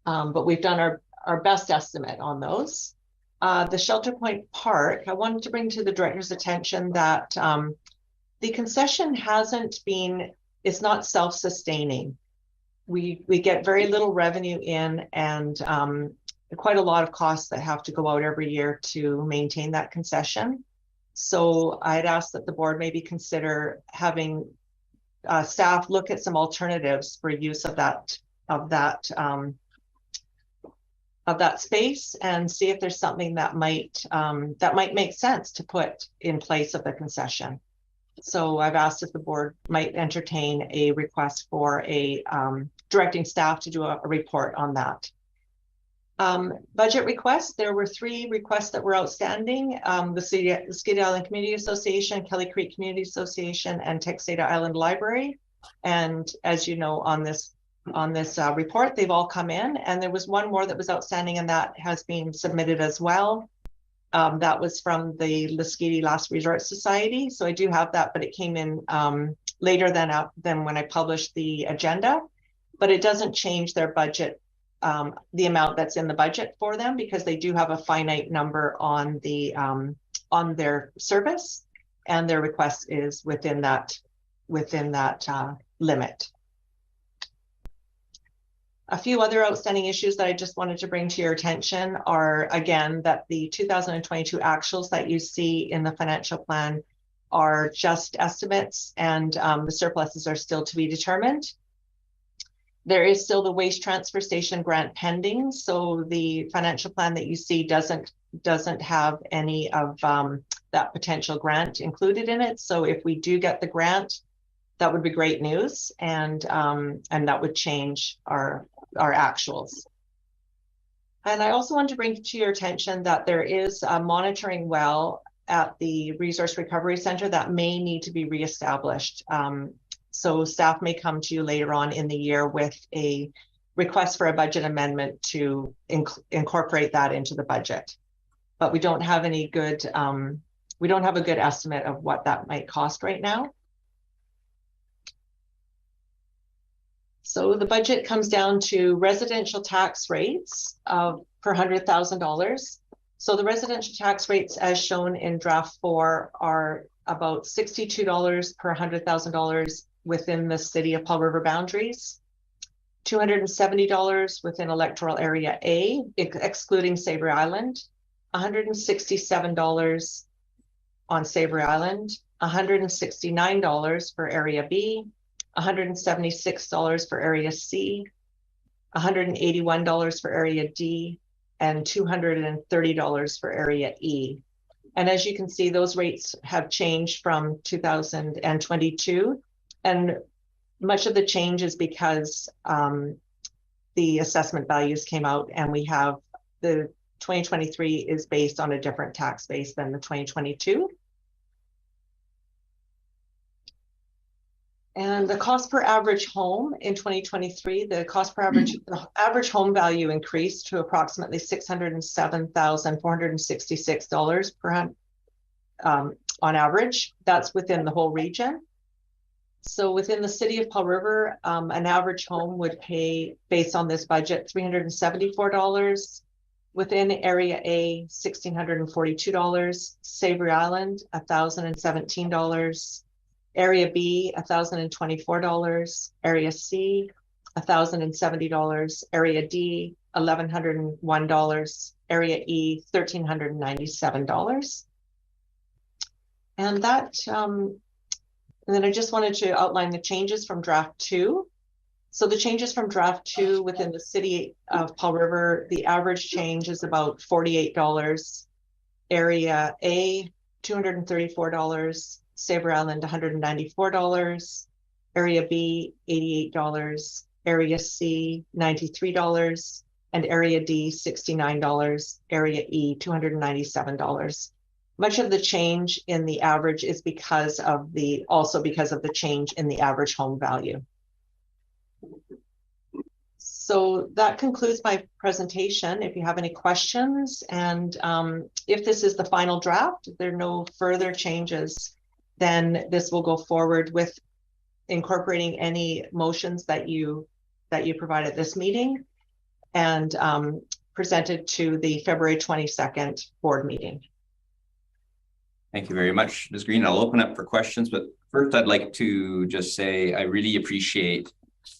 But we've done our best estimate on those. The Shelter Point Park, I wanted to bring to the director's attention that the concession it's not self-sustaining. We get very little revenue in, and quite a lot of costs that have to go out every year to maintain that concession. So I'd ask that the board maybe consider having staff look at some alternatives for use of that space, and see if there's something that might make sense to put in place of the concession. So I've asked if the board might entertain a request for directing staff to do a report on that. Budget requests, there were 3 requests that were outstanding. The Skiddy Island Community Association, Kelly Creek Community Association, and Texada Island Library. And as you know, on this report, they've all come in, and there was one more that was outstanding, and that has been submitted as well. That was from the Skiddy Last Resort Society. So I do have that, but it came in later than when I published the agenda. But it doesn't change their budget, the amount that's in the budget for them, because they do have a finite number on the on their service, and their request is within that limit. A few other outstanding issues that I just wanted to bring to your attention are, again, that the 2022 actuals that you see in the financial plan are just estimates, and the surpluses are still to be determined. There is still the waste transfer station grant pending, so the financial plan that you see doesn't have any of that potential grant included in it. So if we do get the grant, that would be great news, and that would change our actuals. And I also want to bring to your attention that there is a monitoring well at the Resource Recovery Center that may need to be reestablished. So staff may come to you later on in the year with a request for a budget amendment to incorporate that into the budget. But we don't have any good, we don't have a good estimate of what that might cost right now. So the budget comes down to residential tax rates of per $100,000. So the residential tax rates, as shown in draft 4, are about $62 per $100,000 within the city of Paul River boundaries, $270 within electoral area A, excluding Savory Island, $167 on Savory Island, $169 for area B, $176 for area C, $181 for area D, and $230 for area E. And as you can see, those rates have changed from 2022. And much of the change is because the assessment values came out, and we have the 2023 is based on a different tax base than the 2022. And the cost per average home in 2023, the average home value increased to approximately $607,466 per on average. That's within the whole region. So within the city of Paul River, an average home would pay, based on this budget, $374. Within area A, $1,642. Savory Island, $1,017. Area B, $1,024. Area C, $1,070. Area D, $1,101. Area E, $1,397. And that, and then I just wanted to outline the changes from draft 2. So the changes from draft 2 within the city of Paul River, the average change is about $48. Area A, $234. Savory Island, $194. Area B, $88. Area C, $93. And Area D, $69. Area E, $297. Much of the change in the average is because of the change in the average home value. So that concludes my presentation. If you have any questions, and if this is the final draft, if there are no further changes, then this will go forward with incorporating any motions that you provide at this meeting, and presented to the February 22nd board meeting. Thank you very much, Ms. Green. I'll open up for questions, but first I'd like to just say I really appreciate,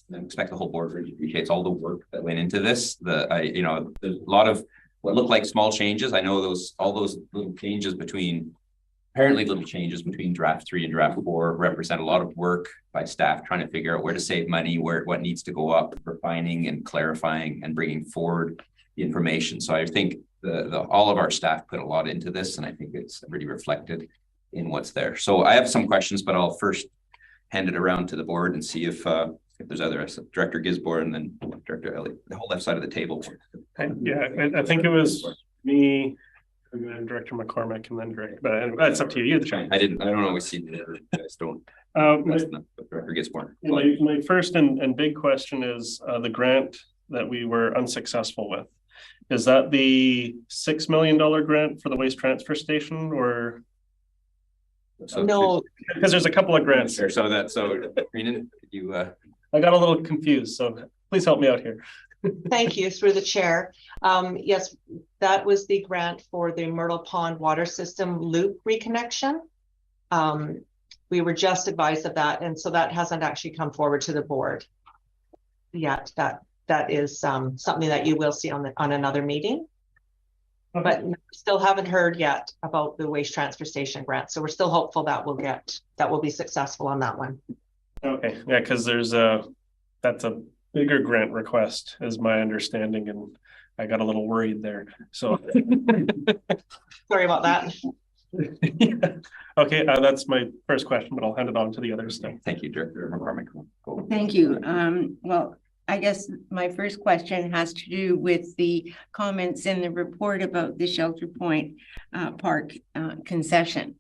and I expect the whole board really appreciates all the work that went into this. There's a lot of what looked like small changes. I know all those little changes between draft 3 and draft 4 represent a lot of work by staff trying to figure out where to save money, what needs to go up, refining and clarifying and bringing forward the information. So I think all of our staff put a lot into this, and I think it's really reflected in what's there. So I have some questions, but I'll first hand it around to the board and see if if there's other, Director Gisborne and then Director Elliott, the whole left side of the table. I think it was me, and then Director McCormick, and then Director, but that's up to you. You're the chairman. I don't always see the guys don't. Director Gisborne. My first and big question is the grant that we were unsuccessful with. Is that the $6 million grant for the waste transfer station, or? So No, because there's a couple of grants there. So Greenan, you I got a little confused, so please help me out here. thank you through the chair. Yes, that was the grant for the Myrtle Pond water system loop reconnection. We were just advised of that, and so that hasn't actually come forward to the board yet. That is something that you will see on another meeting. Okay. But still haven't heard yet about the waste transfer station grant. So we're still hopeful that will be successful on that one. Okay, yeah, because that's a bigger grant request, is my understanding, and I got a little worried there. So sorry about that. Yeah. Okay, that's my first question, but I'll hand it on to the others now. Thank you, Director McCormick. Thank you. Well, I guess my first question has to do with the comments in the report about the Shelter Point Park concession.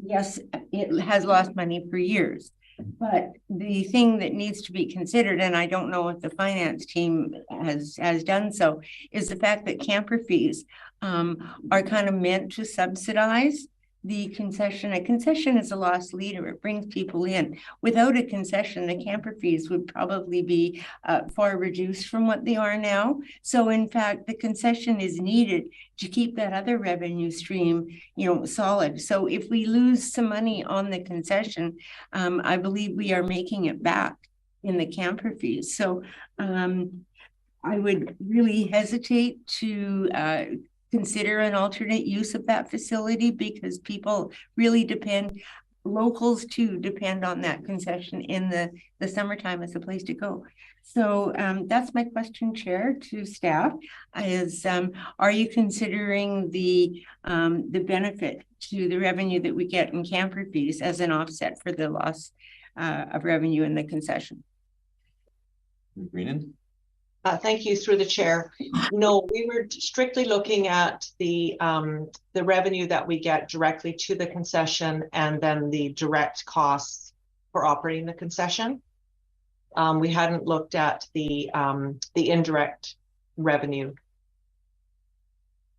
Yes, it has lost money for years, but the thing that needs to be considered, and I don't know if the finance team has done so, is the fact that camper fees are kind of meant to subsidize the concession. A concession is a loss leader. It brings people in. Without a concession, the camper fees would probably be far reduced from what they are now. So in fact, the concession is needed to keep that other revenue stream, solid. So if we lose some money on the concession, I believe we are making it back in the camper fees. So I would really hesitate to consider an alternate use of that facility, because people really locals too depend on that concession in the summertime as a place to go. So that's my question, Chair, to staff, is are you considering the benefit to the revenue that we get in camper fees as an offset for the loss of revenue in the concession? Greenan? Thank you through the chair. No, we were strictly looking at the revenue that we get directly to the concession and then the direct costs for operating the concession. We hadn't looked at the indirect revenue.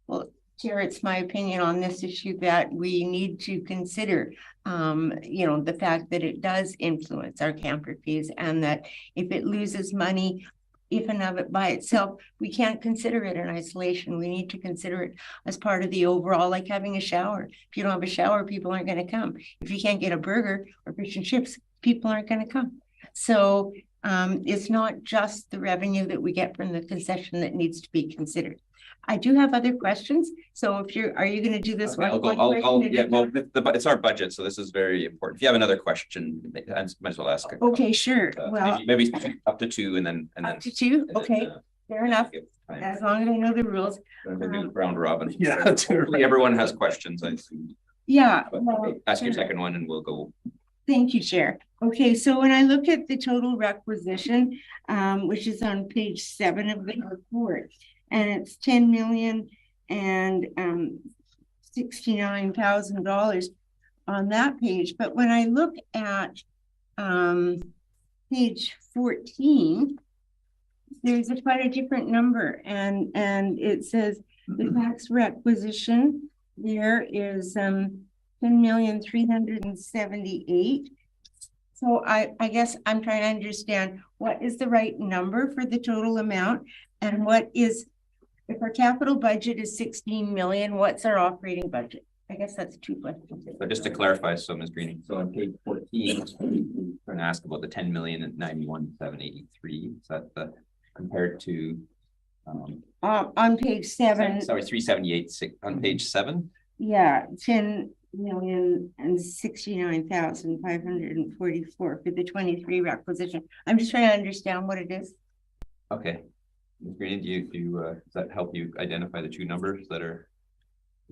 Well, Chair, it's my opinion on this issue that we need to consider, the fact that it does influence our camper fees, and that if it loses money, if and of it by itself, we can't consider it in isolation. We need to consider it as part of the overall, like having a shower. If you don't have a shower, people aren't going to come. If you can't get a burger or fish and chips, people aren't going to come. So it's not just the revenue that we get from the concession that needs to be considered. I do have other questions. So are you going to do this one? It's our budget, so this is very important. If you have another question, I might as well ask. Okay, sure. Well, maybe up to two, and then up to two. Okay, fair enough. As long as I know the rules. Round robin. Yeah, everyone has questions, I assume. Yeah. Well, ask your second one, and we'll go. Thank you, Chair. Okay, so when I look at the total requisition, which is on page 7 of the report, and it's $10,069,000 on that page. But when I look at page 14, there's quite a different number, and it says the tax requisition there is $10,378,000. So I guess I'm trying to understand what is the right number for the total amount, and what is, if our capital budget is 16 million, what's our operating budget? I guess that's 2 questions. So just to clarify, so Ms. Greening, so on page 14, I'm going to ask about the 10,091,783. Is that compared to on page 7? Sorry, 378 on page 7. Yeah, 10,069,544 for the 23 requisition. I'm just trying to understand what it is. Okay. Ms. Green, does that help you identify the two numbers that are?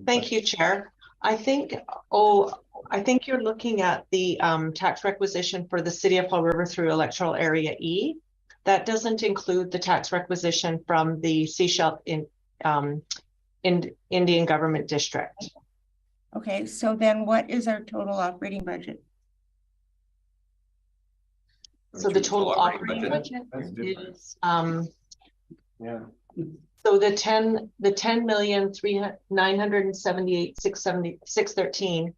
Thank you, Chair. I think, oh, I think you're looking at the tax requisition for the City of Fall River through electoral area E. That doesn't include the tax requisition from the Seashell in Indian Government District. Okay, so then what is our total operating budget? So the total operating budget is Yeah. so the 10,978,613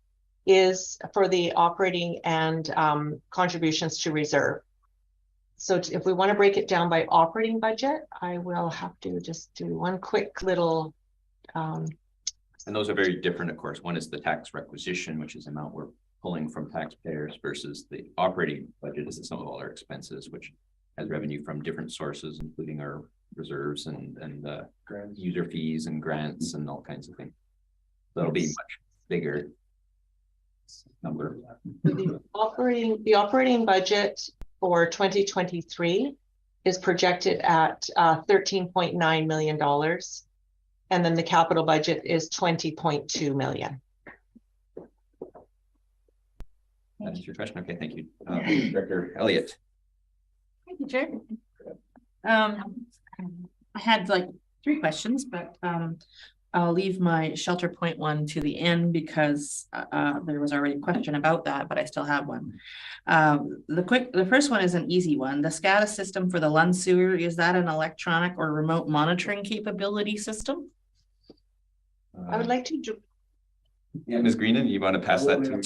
is for the operating and contributions to reserve. So if we want to break it down by operating budget, I will have to just do one quick little. And those are very different, of course. One is the tax requisition, which is the amount we're pulling from taxpayers, versus the operating budget is the sum of all our expenses, which has revenue from different sources, including our reserves and user fees and grants and all kinds of things. That'll be much bigger number. The operating budget for 2023 is projected at $13.9 million. And then the capital budget is $20.2 million. That's your question. Okay, thank you. Director Elliott. Thank you, Chair. I had like 3 questions, but I'll leave my shelter point one to the end because there was already a question about that, but I still have one. The first one is an easy one. The SCADA system for the Lund sewer, is that an electronic or remote monitoring capability system? I would like to. Yeah, Ms. Greenan, you want to pass that to?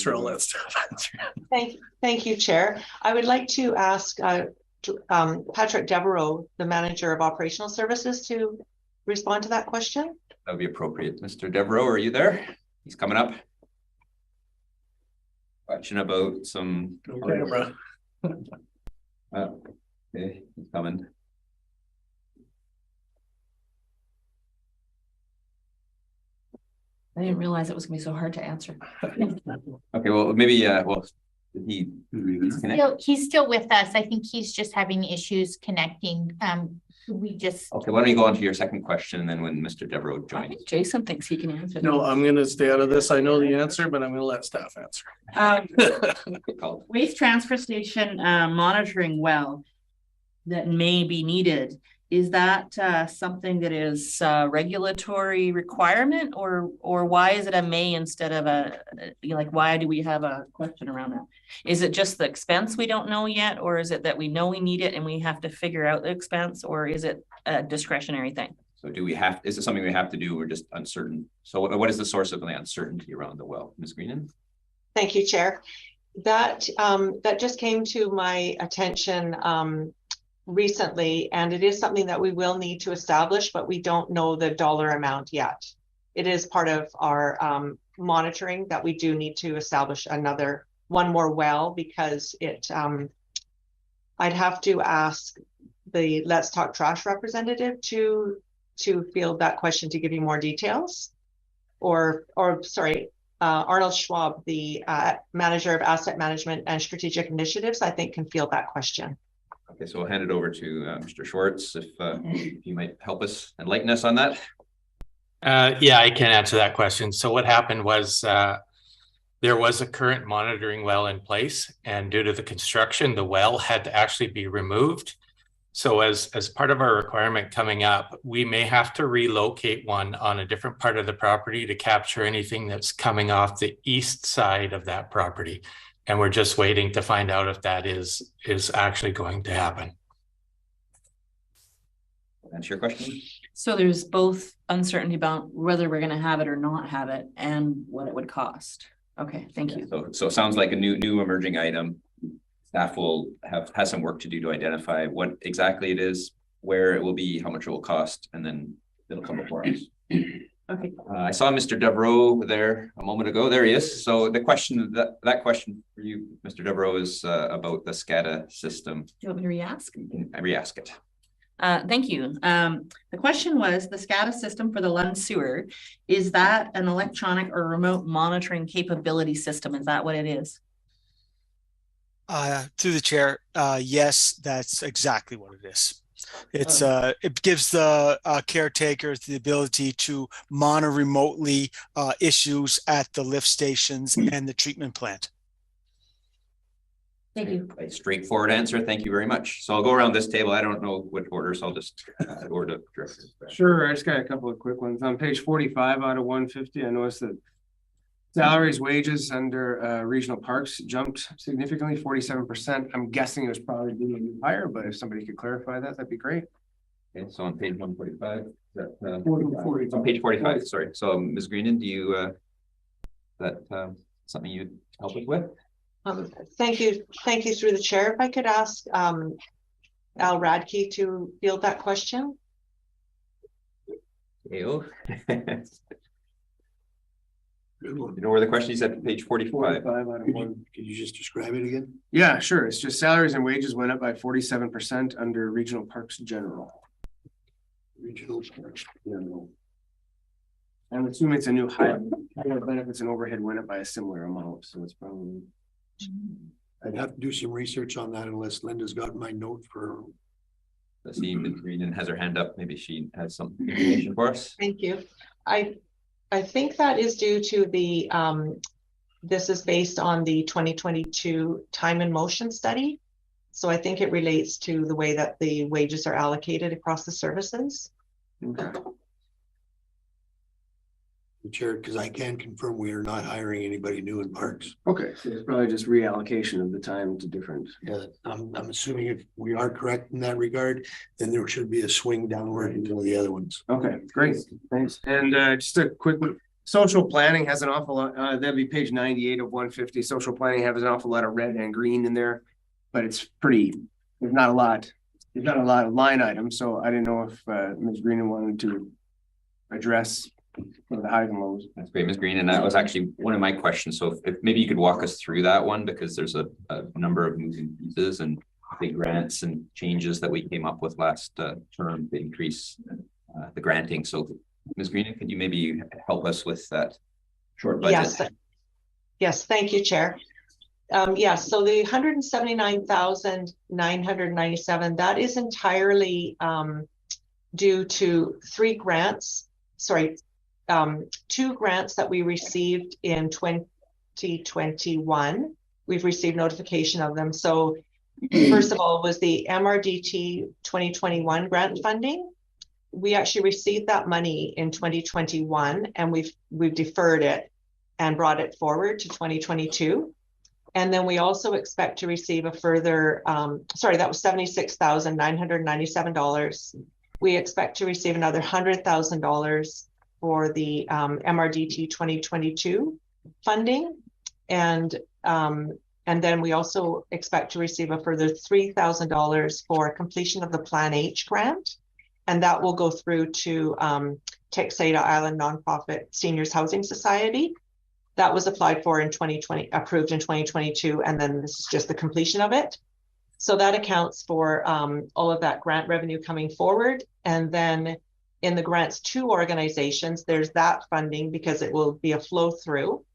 Thank you, Chair. I would like to ask Patrick Devereaux, the Manager of Operational Services, to respond to that question. That would be appropriate. Mr. Devereaux, are you there? He's coming up. Question about some. Camera. Okay, he's coming. I didn't realize it was gonna be so hard to answer. Okay, well, maybe, well, did he disconnect? He's still with us. I think he's just having issues connecting. We just. Okay, why don't you go on to your second question, and then when Mr. Devereaux joins. Jason thinks he can answer. No, I'm gonna stay out of this. I know the answer, but I'm gonna let staff answer. Waste transfer station monitoring well that may be needed. Is that something that is regulatory requirement, or why is it a may instead of a, like, why do we have a question around that? Is it just the expense we don't know yet, or is it that we know we need it and we have to figure out the expense, or is it a discretionary thing? So do we have, is it something we have to do? We're just uncertain. So what is the source of the uncertainty around the well? Ms. Greenan? Thank you, Chair. That just came to my attention recently, and it is something that we will need to establish, but we don't know the dollar amount yet. It is part of our monitoring that we do need to establish one more well, because it I'd have to ask the Let's Talk Trash representative to field that question to give you more details, or sorry, Arnold Schwab, the Manager of Asset Management and Strategic Initiatives, I think can field that question. Okay, so we'll hand it over to Mr. Schwartz, if you might help us, enlighten us on that. Yeah, I can answer that question. So what happened was there was a current monitoring well in place, and due to the construction, the well had to actually be removed. So as part of our requirement coming up, we may have to relocate one on a different part of the property to capture anything that's coming off the east side of that property. And we're just waiting to find out if that is actually going to happen. That's your question? So there's both uncertainty about whether we're going to have it or not have it, and what it would cost. Okay, thank you. So it sounds like a new emerging item. Staff will have some work to do to identify what exactly it is, where it will be, how much it will cost, and then it'll come before us. Okay. I saw Mr. Devereaux there a moment ago. There he is. So the question, that question for you, Mr. Devereaux, is about the SCADA system. Do you want me to re-ask? You can re-ask it. Thank you. The question was, the SCADA system for the Lund sewer, is that an electronic or remote monitoring capability system? Is that what it is? Through the chair, yes, that's exactly what it is. It gives the caretakers the ability to monitor remotely issues at the lift stations and the treatment plant. Thank you. A straightforward answer. Thank you very much. So I'll go around this table. I don't know what order, so I'll just order director. Sure, I just got a couple of quick ones. On page 45 out of 150, I noticed that salaries, wages under regional parks jumped significantly, 47%. I'm guessing it was probably due to a new hire, but if somebody could clarify that, that'd be great. Okay, so on page 145, that 40. on page 45, sorry. So Ms. Greenan, do you that something you'd help us with? Thank you through the chair. If I could ask Al Radke to field that question. You know where the question is at page 45. Could you just describe it again? Yeah, sure. It's just salaries and wages went up by 47% under regional parks general. Regional parks general. I'm assuming it's a new hire. Benefits and overhead went up by a similar amount, so it's probably. I'd have to do some research on that unless Linda's got my note for. I see Ms. Greenan has her hand up. Maybe she has some information for us. Thank you. I think that is due to the this is based on the 2022 time and motion study. So I think it relates to the way that the wages are allocated across the services. Okay. Chair, because I can confirm we are not hiring anybody new in parks. Okay, so it's probably just reallocation of the time to different. Yeah, I'm assuming if we are correct in that regard, then there should be a swing downward into the other ones. Okay, great, thanks. And just a quick one. Social planning has an awful lot, that'd be page 98 of 150. Social planning has an awful lot of red and green in there, but it's pretty, there's not a lot of line items. So I didn't know if Ms. Green wanted to address the highs and lows. That's great, Ms. Green. And that was actually one of my questions. So if maybe you could walk us through that one, because there's a number of moving pieces and big grants and changes that we came up with last term to increase the granting. So Ms. Green, could you maybe help us with that short budget? Yes, thank you, Chair. Yes, so the 179,997, that is entirely due to two grants that we received in 2021. We've received notification of them. So first of all was the MRDT 2021 grant funding. We actually received that money in 2021 and we've deferred it and brought it forward to 2022. And then we also expect to receive a further, that was $76,997. We expect to receive another $100,000 for the MRDT 2022 funding. And then we also expect to receive a further $3,000 for completion of the Plan H grant. And that will go through to Texada Island Nonprofit Seniors Housing Society. That was applied for in 2020, approved in 2022, and then this is just the completion of it. So that accounts for all of that grant revenue coming forward. And then in the grants to organizations, there's that funding because it will be a flow through,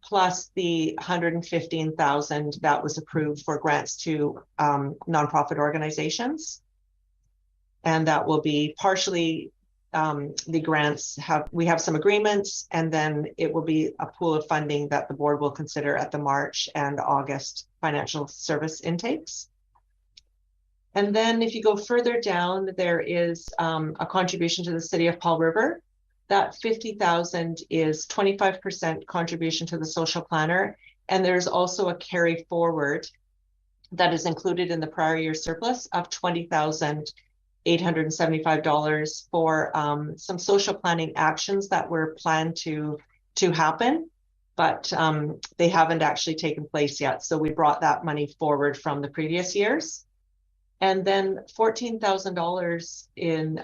plus the $115,000 that was approved for grants to nonprofit organizations. And that will be partially the grants we have some agreements, and then it will be a pool of funding that the board will consider at the March and August financial service intakes. And then if you go further down, there is a contribution to the city of Paul River. That $50,000 is 25% contribution to the social planner. And there's also a carry forward that is included in the prior year surplus of $20,875 for some social planning actions that were planned to happen, but they haven't actually taken place yet. So we brought that money forward from the previous years. And then $14,000 in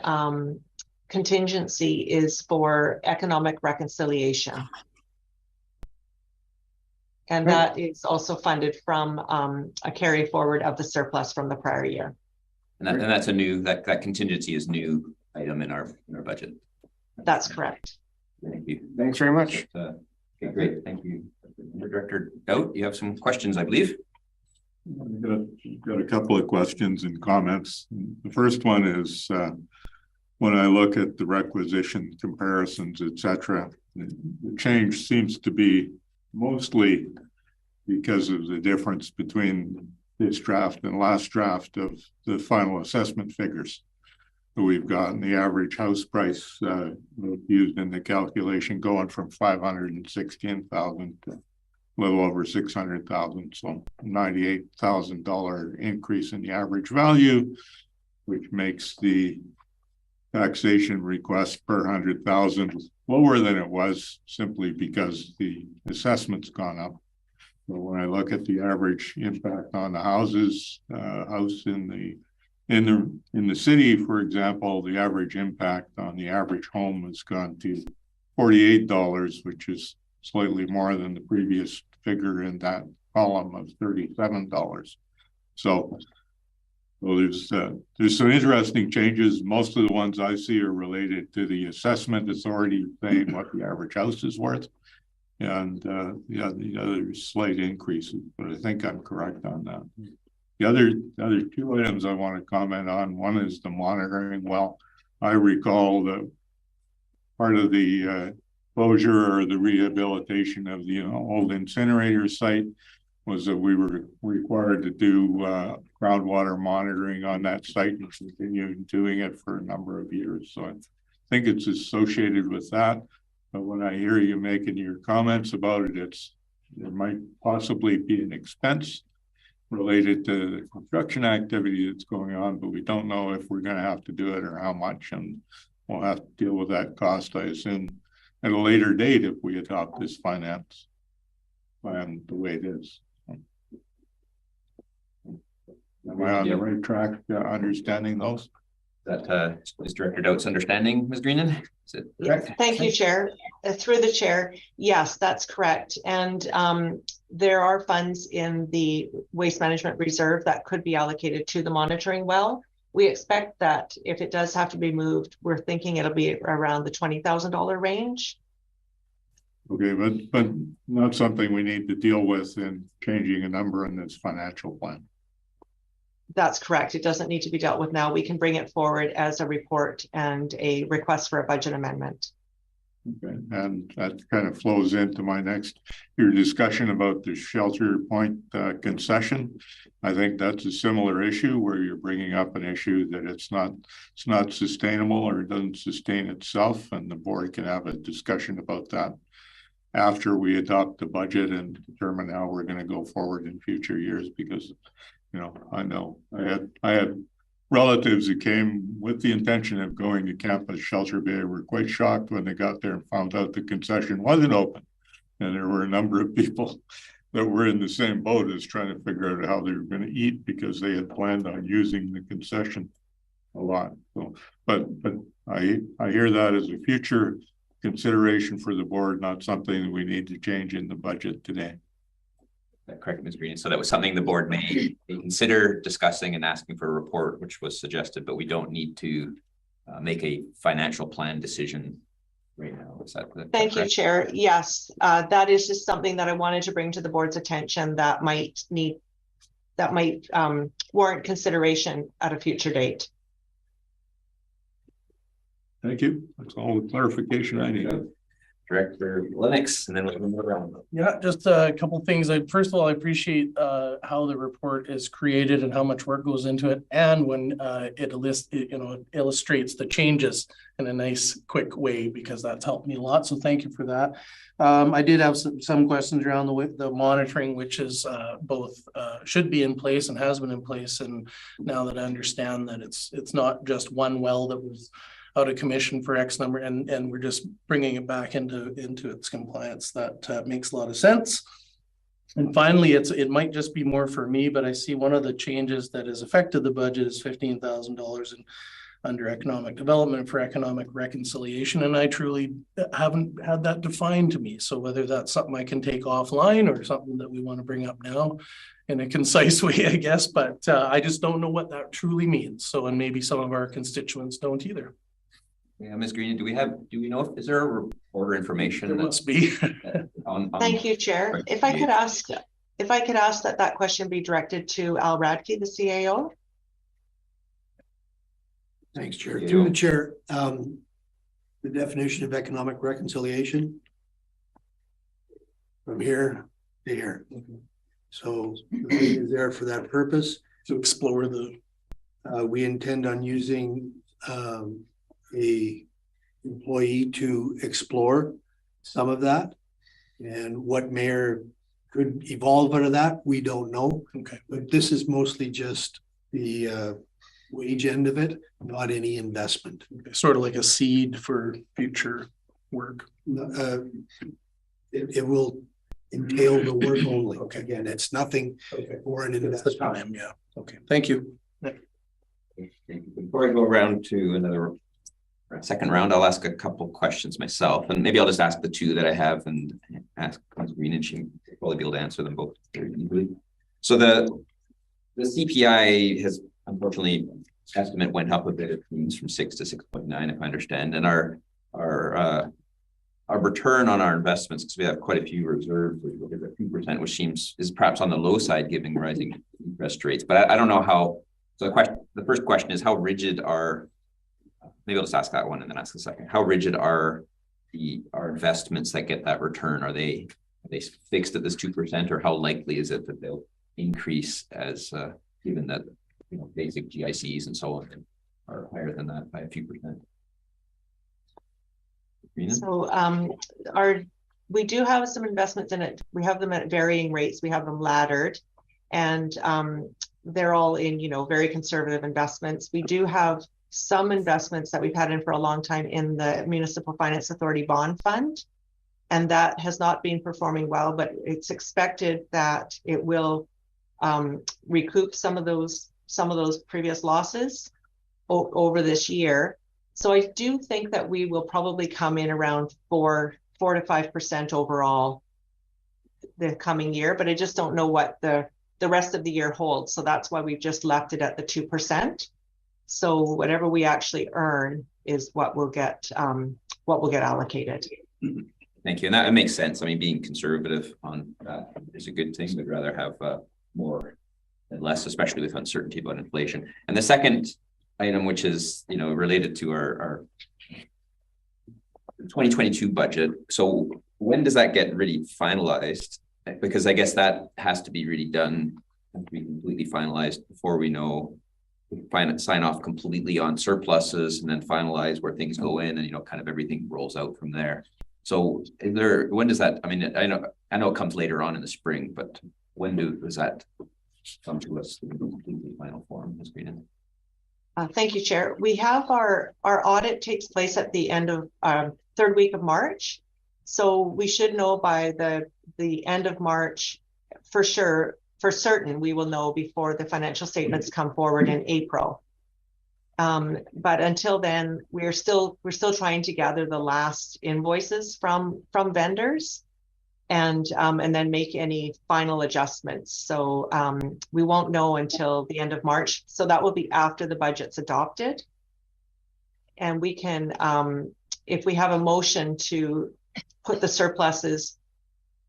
contingency is for economic reconciliation. And that is also funded from a carry forward of the surplus from the prior year. And that's a new, that contingency is new item in our budget. That's correct. Thank you. Thanks very much. Okay, great. Thank you. Director Gout, you have some questions, I believe. I've got a couple of questions and comments. The first one is when I look at the requisition comparisons, etc., the change seems to be mostly because of the difference between this draft and last draft of the final assessment figures that we've got, and the average house price used in the calculation going from 516,000 to a little over 600,000, so $98,000 increase in the average value, which makes the taxation request per 100,000 lower than it was simply because the assessment's gone up. So when I look at the average impact on the houses, house in the city, for example, the average impact on the average home has gone to $48, which is slightly more than the previous figure in that column of $37. So there's some interesting changes. Most of the ones I see are related to the assessment authority saying what the average house is worth, and the other slight increases. But I think I'm correct on that. The other two items I want to comment on. One is the monitoring well. I recall that part of the closure or the rehabilitation of the old incinerator site was that we were required to do groundwater monitoring on that site and continue doing it for a number of years. So I think it's associated with that. But when I hear you making your comments about it, there might possibly be an expense related to the construction activity that's going on, but we don't know if we're going to have to do it or how much, and we'll have to deal with that cost, I assume, at a later date if we adopt this finance plan the way it is. Am I on the right track understanding those? That is Director Dout's understanding, Ms. Greenan? Is it correct? Yes, thank you, Chair. Through the chair, yes, that's correct. And there are funds in the Waste Management Reserve that could be allocated to the monitoring well. We expect that if it does have to be moved, we're thinking it'll be around the $20,000 range. Okay, but not something we need to deal with in changing a number in this financial plan. That's correct. It doesn't need to be dealt with now. We can bring it forward as a report and a request for a budget amendment. Okay, and that kind of flows into your discussion about the shelter point concession. I think that's a similar issue where you're bringing up an issue that it's not sustainable or it doesn't sustain itself, and the board can have a discussion about that after we adopt the budget and determine how we're going to go forward in future years. Because I know I had relatives who came with the intention of going to camp at Shelter Bay were quite shocked when they got there and found out the concession wasn't open. And there were a number of people that were in the same boat as trying to figure out how they were going to eat because they had planned on using the concession a lot. So, but I hear that as a future consideration for the board, not something that we need to change in the budget today. Correct, Ms. Green. So that was something the board may consider discussing and asking for a report, which was suggested, but we don't need to make a financial plan decision right now. Is that Thank you, Chair. Yes, that is just something that I wanted to bring to the board's attention that might warrant consideration at a future date. Thank you. That's all the clarification I need. Director Lennox, and then we'll move around. Yeah, just a couple of things. First of all, I appreciate how the report is created and how much work goes into it, and when it illustrates the changes in a nice, quick way, because that's helped me a lot. So thank you for that. I did have some questions around the monitoring, which is both should be in place and has been in place, and now that I understand that it's not just one well that was out of commission for X number, and we're just bringing it back into its compliance. That makes a lot of sense. And finally, it might just be more for me, but I see one of the changes that has affected the budget is $15,000 under economic development for economic reconciliation, and I truly haven't had that defined to me. So whether that's something I can take offline or something that we want to bring up now in a concise way, I guess, but I just don't know what that truly means. So, and maybe some of our constituents don't either. Yeah, Ms. Green, do we know is there a report or information? There must be. Thank you, Chair. If I could ask If I could ask that question be directed to Al Radke, the CAO. Thanks, Chair. Through the chair, the definition of economic reconciliation from here to here. So the money is there for that purpose. To explore the. We intend on using a employee to explore some of that, and what mayor could evolve out of that, we don't know. Okay. But this is mostly just the wage end of it, not any investment. Sort of like a seed for future work. It will entail the work only. Okay. Again, it's nothing for an investment. Time, yeah. Okay. Thank you. Before I go around to another second round, I'll ask a couple questions myself, and maybe I'll just ask the two that I have and ask Green, and she will probably be able to answer them both very easily. So the CPI has unfortunately estimate went up a bit. It means from 6 to 6.9, if I understand, and our return on our investments, because we have quite a few reserves, which is at 2%, which is perhaps on the low side given rising interest rates. But I don't know how. So the first question is, how rigid are, maybe I'll just ask that one and then ask the second. How rigid are our investments that get that return? Are they fixed at this 2%, or how likely is it that they'll increase as given that basic GICs and so on are higher than that by a few percent? So we do have some investments in it. We have them at varying rates. We have them laddered, and they're all in very conservative investments. We do have some investments that we've had in for a long time in the Municipal Finance Authority bond fund, and that has not been performing well, but it's expected that it will recoup some of those previous losses over this year. So I do think that we will probably come in around 4 to 5% overall the coming year, but I just don't know what the rest of the year holds. So that's why we've just left it at the 2%. So whatever we actually earn is what will get allocated. Thank you. And that makes sense. I mean, being conservative on that is a good thing. We'd rather have more than less, especially with uncertainty about inflation. And the second item, which is related to our 2022 budget. So when does that get really finalized? Because I guess that has to be really done and be completely finalized before we know, sign off completely on surpluses and then finalize where things go in, and kind of everything rolls out from there. So when does that, I mean, I know it comes later on in the spring, but when does that come to us in completely final form? Thank you, Chair. We have our audit takes place at the end of third week of March. So we should know by the end of March, for certain, we will know before the financial statements come forward in April. But until then, we're still trying to gather the last invoices from vendors and then make any final adjustments. So we won't know until the end of March. So that will be after the budget's adopted. And we can, if we have a motion to put the surpluses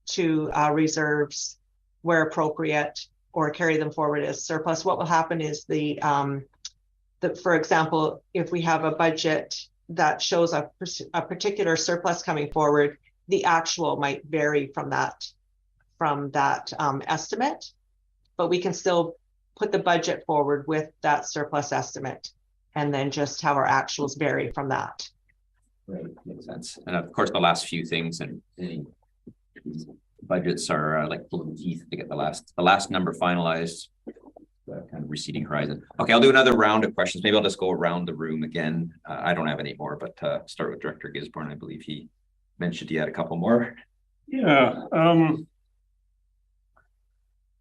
to reserves where appropriate, or carry them forward as surplus, what will happen is for example, if we have a budget that shows a particular surplus coming forward, the actual might vary from that estimate, but we can still put the budget forward with that surplus estimate and then just have our actuals vary from that. Right, makes sense. And of course, the last few things and budgets are like pulling teeth to get the last number finalized, kind of receding horizon. Okay, I'll do another round of questions. Maybe I'll just go around the room again. I don't have any more, but start with Director Gisborne. I believe he mentioned he had a couple more. Yeah.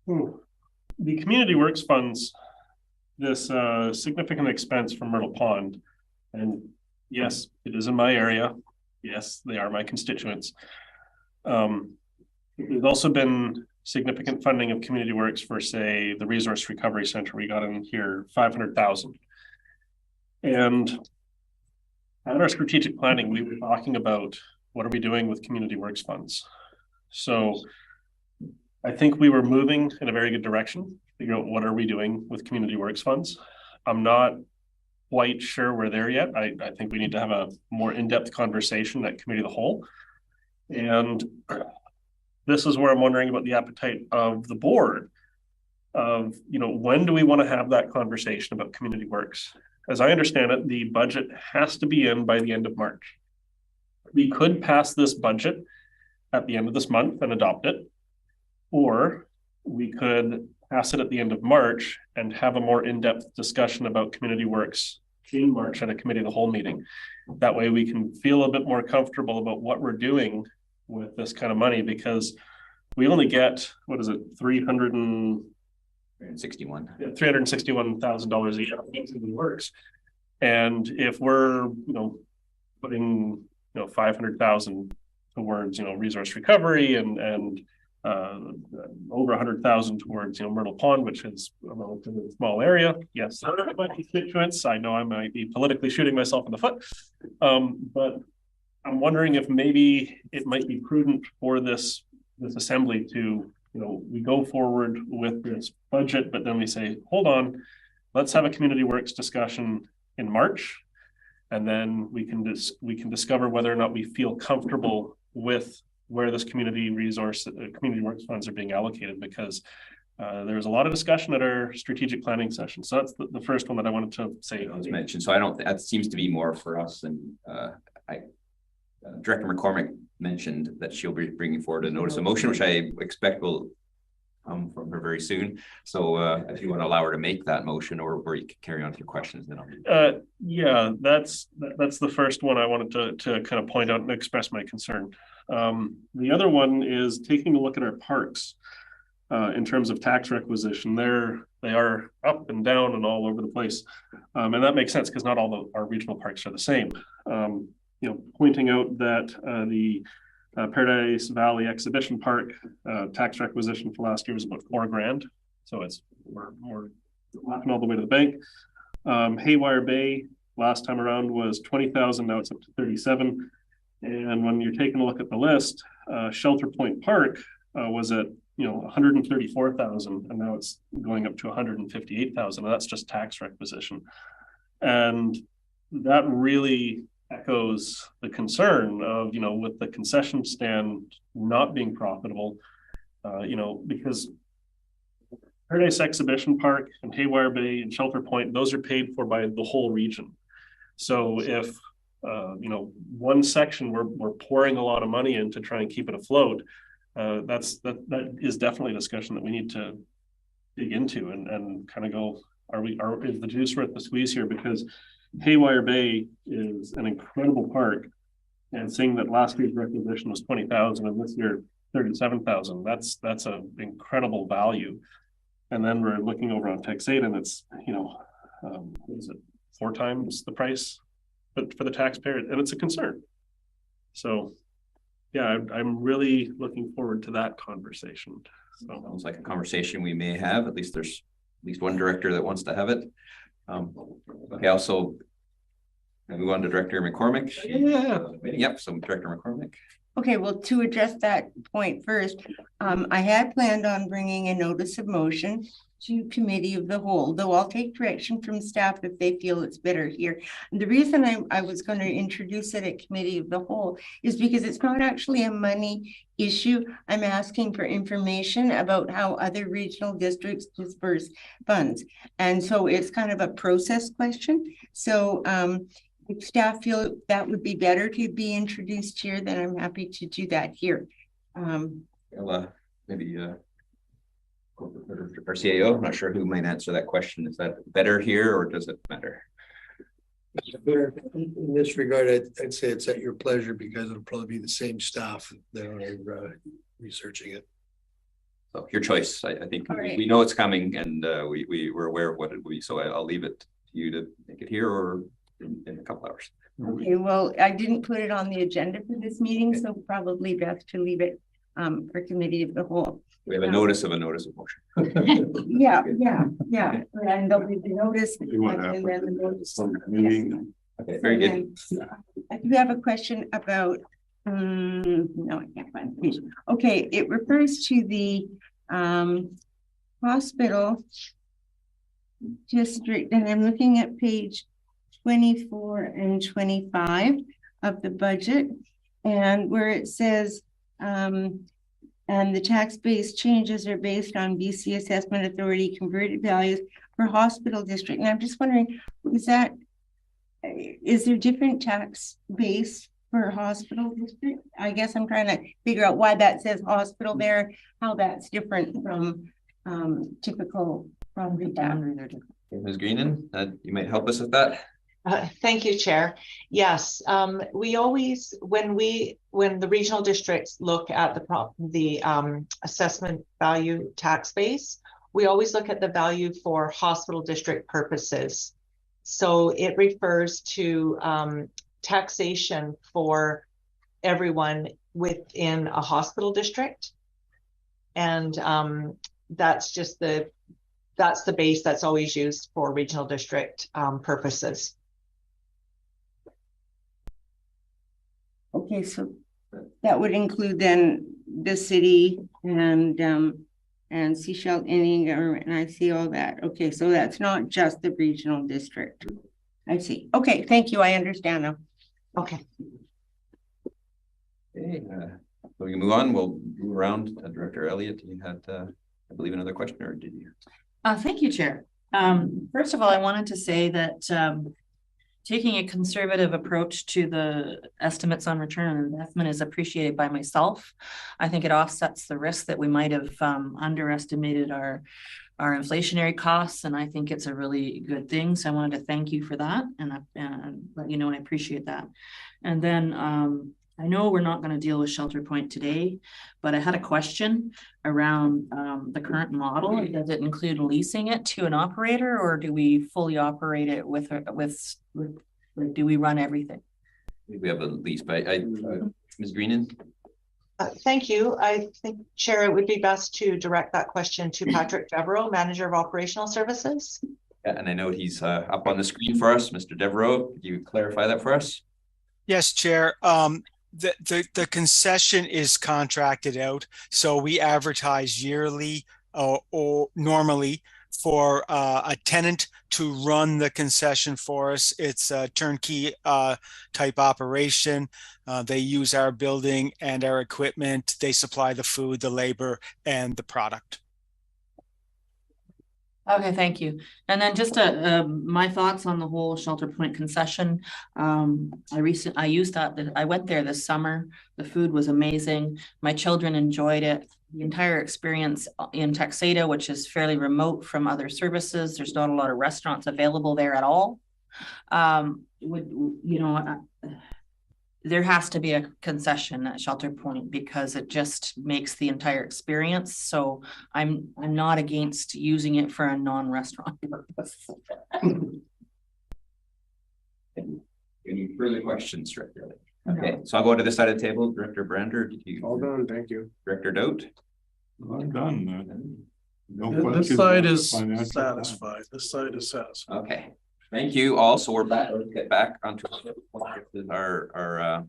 The community works funds, this significant expense from Myrtle Pond, and yes, it is in my area. Yes, they are my constituents. There's also been significant funding of community works for, say, the Resource Recovery Center. We got in here $500,000. And at our strategic planning, we were talking about what are we doing with community works funds. So I think we were moving in a very good direction. Figure out what are we doing with community works funds. I'm not quite sure we're there yet. I think we need to have a more in-depth conversation at committee of the whole. And this is where I'm wondering about the appetite of the board of, you know, when do we want to have that conversation about community works? As I understand it, the budget has to be in by the end of March. We could pass this budget at the end of this month and adopt it, or we could pass it at the end of March and have a more in-depth discussion about community works in March at a committee of the whole meeting. That way we can feel a bit more comfortable about what we're doing with this kind of money, because we only get, what is it, $361,000 a year in community works. And if we're, you know, putting, you know, 500,000 towards, you know, resource recovery and over 100,000 towards, you know, Myrtle Pond, which is a relatively small area. Yes, my constituents. I know I might be politically shooting myself in the foot, but I'm wondering if maybe it might be prudent for this assembly to, you know, we go forward with this budget, but then we say, hold on, let's have a community works discussion in March, and then we can discover whether or not we feel comfortable with where this community works funds are being allocated, because there was a lot of discussion at our strategic planning session. So that's the first one that I wanted to say. Was mentioned. So I don't, that seems to be more for us. And Director McCormick mentioned that she'll be bringing forward a notice of motion, which I expect will come from her very soon. So if you want to allow her to make that motion, or you can carry on to your questions, then I'll yeah, that's the first one I wanted to kind of point out and express my concern. The other one is taking a look at our parks in terms of tax requisition. They are up and down and all over the place, and that makes sense because not all our regional parks are the same. You know, pointing out that the Paradise Valley Exhibition Park tax requisition for last year was about $4,000, so we're laughing all the way to the bank. Haywire Bay last time around was 20,000. Now it's up to 37. And when you're taking a look at the list, Shelter Point Park was at, you know, 134,000, and now it's going up to 158,000. That's just tax requisition, and that really echoes the concern of, you know, with the concession stand not being profitable, you know, because Paradise Exhibition Park and Haywire Bay and Shelter Point, those are paid for by the whole region. So if you know, one section we're pouring a lot of money in to try and keep it afloat, that is definitely a discussion that we need to dig into and kind of go, is the juice worth the squeeze here? Because Haywire Bay is an incredible park, and seeing that last year's requisition was 20,000 and this year 37,000, that's an incredible value. And then we're looking over on Texada, and it's, you know, what is it, 4 times the price for the taxpayer, and it's a concern. So yeah, I'm really looking forward to that conversation. So sounds like a conversation we may have. At least there's at least one director that wants to have it. Okay, also move on to Director McCormick. Yep, so Director McCormick. Okay, well, to address that point first, I had planned on bringing a notice of motion to committee of the whole, though I'll take direction from staff if they feel it's better here. And the reason I was going to introduce it at committee of the whole is because it's not actually a money issue. I'm asking for information about how other regional districts disperse funds. And so it's kind of a process question. So if staff feel that would be better to be introduced here, then I'm happy to do that here. Maybe our CAO, I'm not sure who might answer that question. Is that better here, or does it matter? In this regard, I'd say it's at your pleasure, because it'll probably be the same staff that are researching it. So your choice. I think we know it's coming, and we're aware of what it will be. So I'll leave it to you to make it here or in a couple hours. Okay, well, I didn't put it on the agenda for this meeting, so probably best to leave it for committee of the whole. We have a notice of motion. Yeah. And there'll be the notice. And then the notice. Okay, very good. I do have a question about, no, I can't find the page. Okay, it refers to the hospital district, and I'm looking at page 24 and 25 of the budget, and where it says, and the tax-based changes are based on BC Assessment Authority converted values for hospital district. And I'm just wondering, is there different tax base for hospital district? I guess I'm trying to figure out why that says hospital there, how that's different from typical property tax. Ms. Greenan, you might help us with that. Thank you, Chair. Yes, we always, when the regional districts look at the assessment value tax base, we always look at the value for hospital district purposes. So it refers to taxation for everyone within a hospital district, and that's the base that's always used for regional district purposes. Okay, so that would include then the city and Seashell Indian Government, and I see all that. Okay, so that's not just the regional district. I see. Okay, thank you. I understand now. Okay. Okay, so we can move on. We'll move around. Director Elliott, you had, I believe, another question, or did you? Thank you, Chair. First of all, I wanted to say that taking a conservative approach to the estimates on return on investment is appreciated by myself. I think it offsets the risk that we might have underestimated our inflationary costs, and I think it's a really good thing. So I wanted to thank you for that, and let you know I appreciate that. And then I know we're not going to deal with Shelter Point today, but I had a question around the current model. Does it include leasing it to an operator, or do we fully operate it with do we run everything? We have a lease, but Ms. Greenan. Thank you. I think, Chair, it would be best to direct that question to Patrick Devereaux, Manager of Operational Services. Yeah, and I know he's up on the screen for us. Mr. Devereaux, could you clarify that for us? Yes, Chair. The concession is contracted out, so we advertise yearly or normally for a tenant to run the concession for us. It's a turnkey type operation. They use our building and our equipment. They supply the food, the labor, and the product. Okay, thank you. And then just my thoughts on the whole Shelter Point concession. I used that. I went there this summer. The food was amazing. My children enjoyed it. The entire experience in Texada, which is fairly remote from other services. There's not a lot of restaurants available there at all. There has to be a concession at Shelter Point because it just makes the entire experience. So I'm not against using it for a non-restaurant purpose. Any further questions, Director? Okay, so I'll go to this side of the table. Director Brander, did you? All done, thank you. Director Dout? I'm done. This side is satisfied. This side is satisfied. Okay. Thank you all. So we're back. Let's get back onto our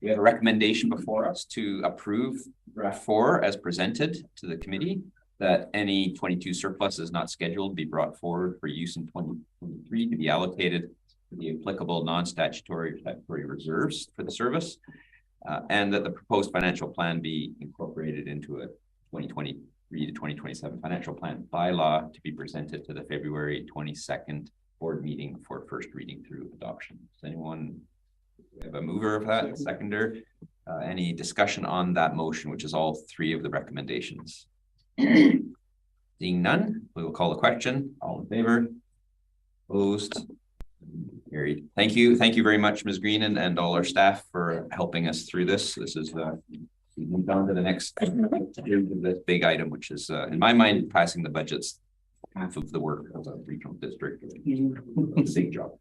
we have a recommendation before us to approve draft 4 as presented to the committee, that any 22 surpluses not scheduled be brought forward for use in 2023 to be allocated to the applicable non-statutory statutory reserves for the service, and that the proposed financial plan be incorporated into a 2023 to 2027 financial plan bylaw to be presented to the February 22nd board meeting for first reading through adoption. Does anyone have a mover of that? Seconder? Any discussion on that motion, which is all 3 of the recommendations? Seeing none, we will call the question. All in favor? Opposed? Carried. Thank you. Thank you very much, Ms. Greenan, and all our staff for helping us through this. This is we move on to the next this big item, which is in my mind, passing the budgets. Half of the work of a regional district. Big job.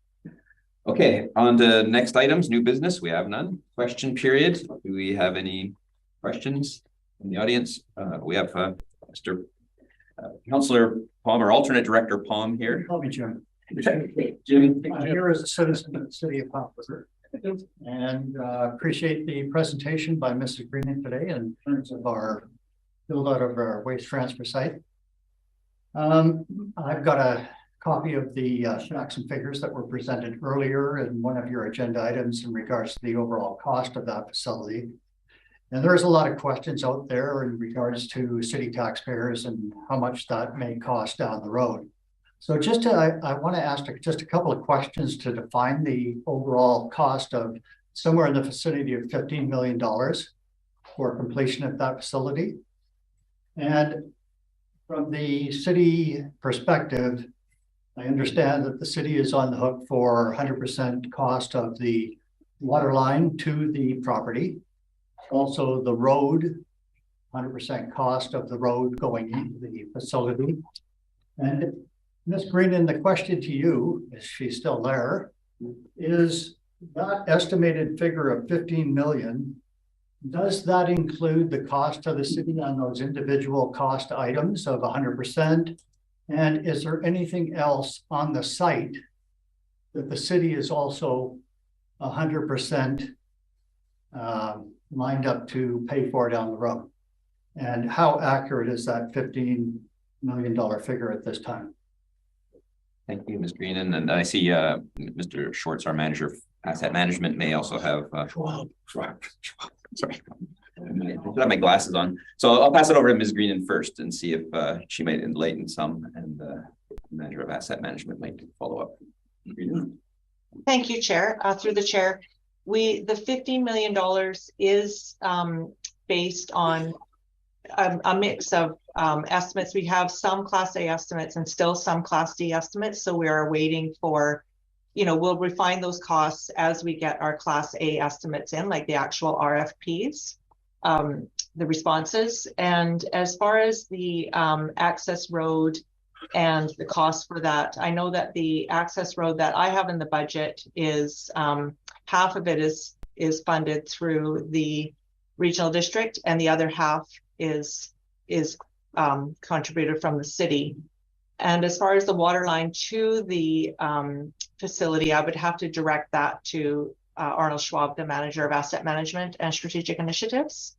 Okay, on to next items, new business. We have none. Question period. Do we have any questions from the audience? We have Mr. Councillor Palm, or alternate Director Palm here. I'll be Jim. Jim. Here as a citizen of the city of Vancouver. And appreciate the presentation by Mrs. Greenan today in terms of our build out of our waste transfer site. I've got a copy of the facts and figures that were presented earlier in one of your agenda items in regards to the overall cost of that facility. And there's a lot of questions out there in regards to city taxpayers and how much that may cost down the road. So just I want to ask just a couple of questions to define the overall cost of somewhere in the vicinity of $15 million for completion of that facility. And from the city perspective, I understand that the city is on the hook for 100% cost of the water line to the property. Also the road, 100% cost of the road going into the facility. And Ms. Greenan, the question to you, is she still there, is that estimated figure of 15 million, does that include the cost to the city on those individual cost items of 100%? And is there anything else on the site that the city is also 100% lined up to pay for down the road? And how accurate is that $15 million figure at this time? Thank you, Ms. Greenan. And I see Mr. Schwartz, our manager of asset management, may also have sorry. I have my glasses on. So I'll pass it over to Ms. Greenan first and see if she might enlighten some, and the manager of asset management might follow up. Thank you, Chair. Through the chair, the $15 million is based on a mix of estimates. We have some Class A estimates and still some Class D estimates. So we are waiting for, we'll refine those costs as we get our Class A estimates in, like the actual RFPs, the responses. And as far as the access road and the cost for that, I know that the access road that I have in the budget is half of it is funded through the regional district, and the other half is contributed from the city. And as far as the water line to the facility, I would have to direct that to Arnold Schwab, the manager of asset management and strategic initiatives.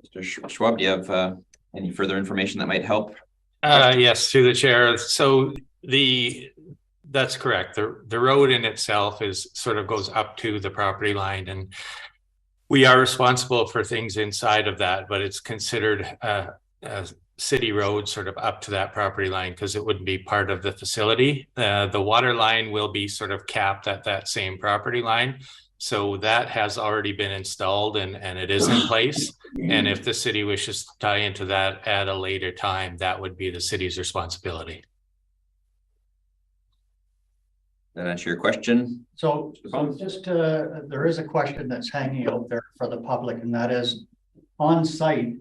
Mr. Schwab, do you have any further information that might help? Yes, through the chair. So that's correct. The road in itself goes up to the property line, and we are responsible for things inside of that, but it's considered a city road sort of up to that property line because it wouldn't be part of the facility. The water line will be sort of capped at that same property line. So that has already been installed and it is in place. And if the city wishes to tie into that at a later time, that would be the city's responsibility. That answer your question? So just there is a question that's hanging out there for the public, and that is on site.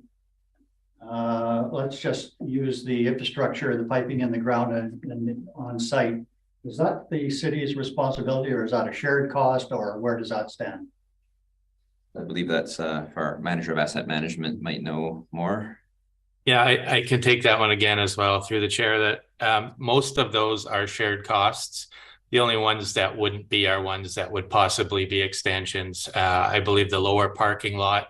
Let's just use the infrastructure, the piping in the ground and on site. Is that the city's responsibility, or is that a shared cost, or where does that stand? I believe that's our manager of asset management might know more. Yeah, I can take that one again as well through the chair, that most of those are shared costs. The only ones that wouldn't be are ones that would possibly be extensions. I believe the lower parking lot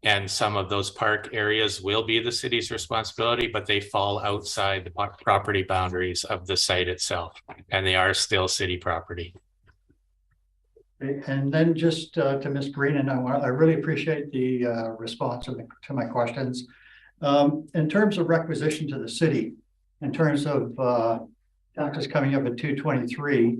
and some of those park areas will be the city's responsibility, but they fall outside the property boundaries of the site itself, and they are still city property. And then just to Ms. Green, and I really appreciate the response to my questions. In terms of requisition to the city, in terms of taxes coming up at 223,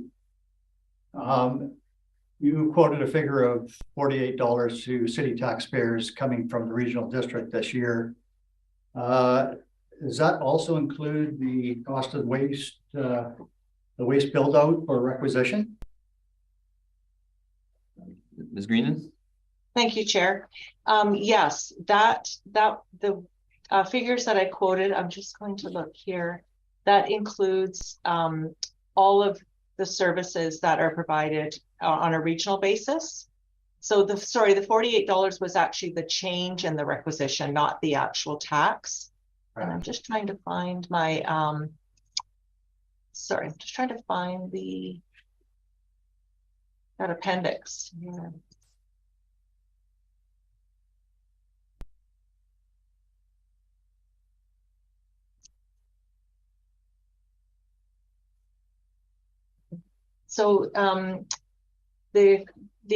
you quoted a figure of $48 to city taxpayers coming from the regional district this year. Does that also include the cost of waste, the waste build out or requisition? Ms. Greenan? Thank you, Chair. Yes, the figures that I quoted, I'm just going to look here. That includes all of the services that are provided on a regional basis. So the $48 was actually the change in the requisition, not the actual tax. Right. And I'm just trying to find my, I'm just trying to find that appendix. Yeah. . So the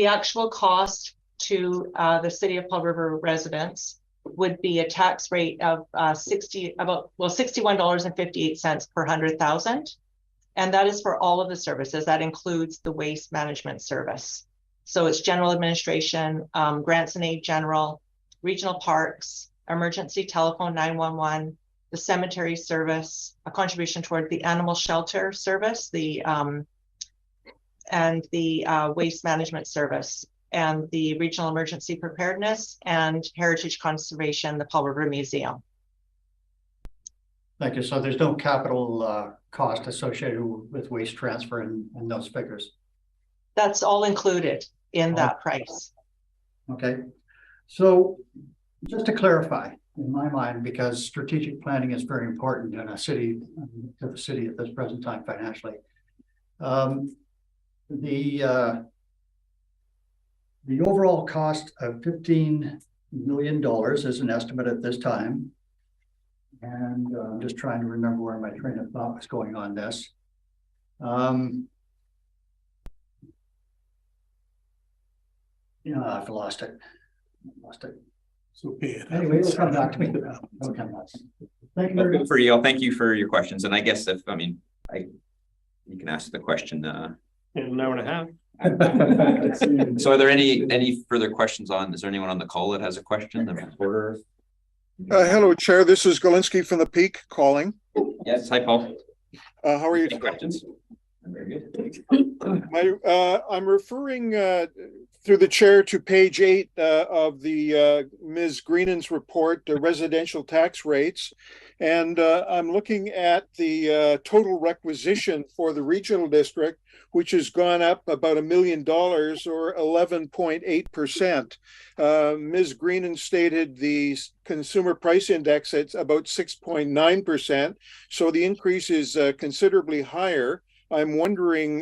actual cost to the city of Paul River residents would be a tax rate of $61.58 per 100,000. And that is for all of the services. That includes the waste management service. So it's general administration, grants and aid general, regional parks, emergency telephone 911, the cemetery service, a contribution toward the animal shelter service, and the waste management service, and the regional emergency preparedness, and heritage conservation, the Paul River Museum. Thank you. So there's no capital cost associated with waste transfer in those figures? That's all included in that price. Okay. So just to clarify, in my mind, because strategic planning is very important in a city, to the city at this present time financially. The overall cost of $15 million is an estimate at this time. And I'm just trying to remember where my train of thought was going on this. Yeah, I've lost it. It's okay. Anyway, it'll come back to me. Okay. Thank you very much. Thank you for your questions. And I guess you can ask the question in an hour and a half. So are there any further questions is there anyone on the call that has a question? The reporter. Hello, Chair. This is Galinski from the Peak calling. Yes, hi, Paul. How are you? Questions? I'm very good. I'm referring through the chair to page 8 of the Ms. Greenan's report, the residential tax rates. And I'm looking at the total requisition for the regional district, which has gone up about $1 million or 11.8%. Ms. Greenan stated the consumer price index at about 6.9%. So the increase is considerably higher. I'm wondering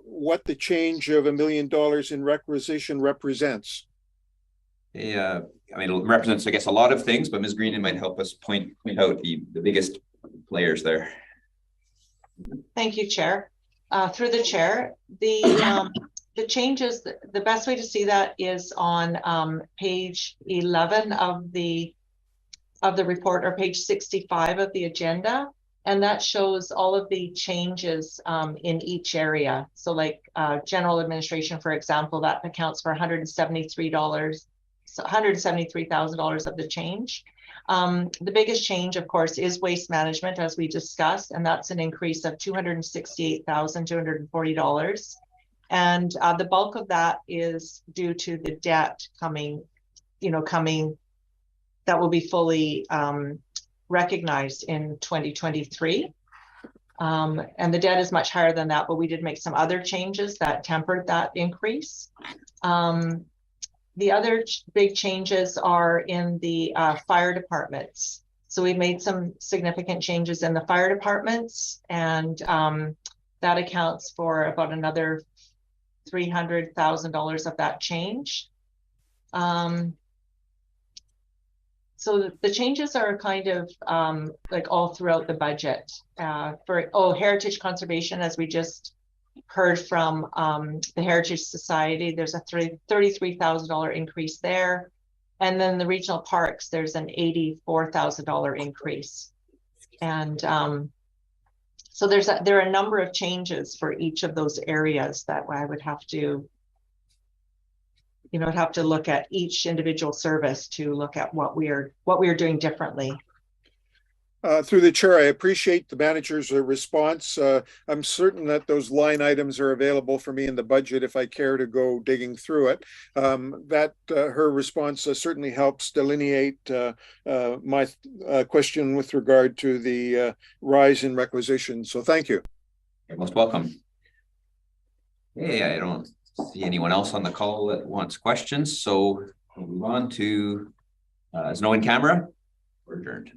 what the change of $1 million in requisition represents. Yeah, it represents, I guess, a lot of things, but Ms. Greenan might help us point out the biggest players there. Thank you, Chair. Through the chair, the changes, the best way to see that is on page 11 of the report, or page 65 of the agenda. And that shows all of the changes in each area. So like general administration, for example, that accounts for $173,000 of the change. The biggest change, of course, is waste management, as we discussed, and that's an increase of $268,240. And the bulk of that is due to the debt coming, that will be fully recognized in 2023. And the debt is much higher than that, but we did make some other changes that tempered that increase. The other big changes are in the fire departments. So we made some significant changes in the fire departments, and that accounts for about another $300,000 of that change. So the changes are kind of like all throughout the budget. For heritage conservation, as we just heard from the Heritage Society, there's a $33,000 increase there. And then the regional parks, there's an $84,000 increase. And so there are a number of changes for each of those areas that I would have to, have to look at each individual service to look at what we are doing differently. Through the chair, I appreciate the manager's response. I'm certain that those line items are available for me in the budget if I care to go digging through it. Her response certainly helps delineate my question with regard to the rise in requisition. So thank you. You're most welcome. Hey, I don't see anyone else on the call that wants questions. So we'll move on to, is no one in camera? We're adjourned.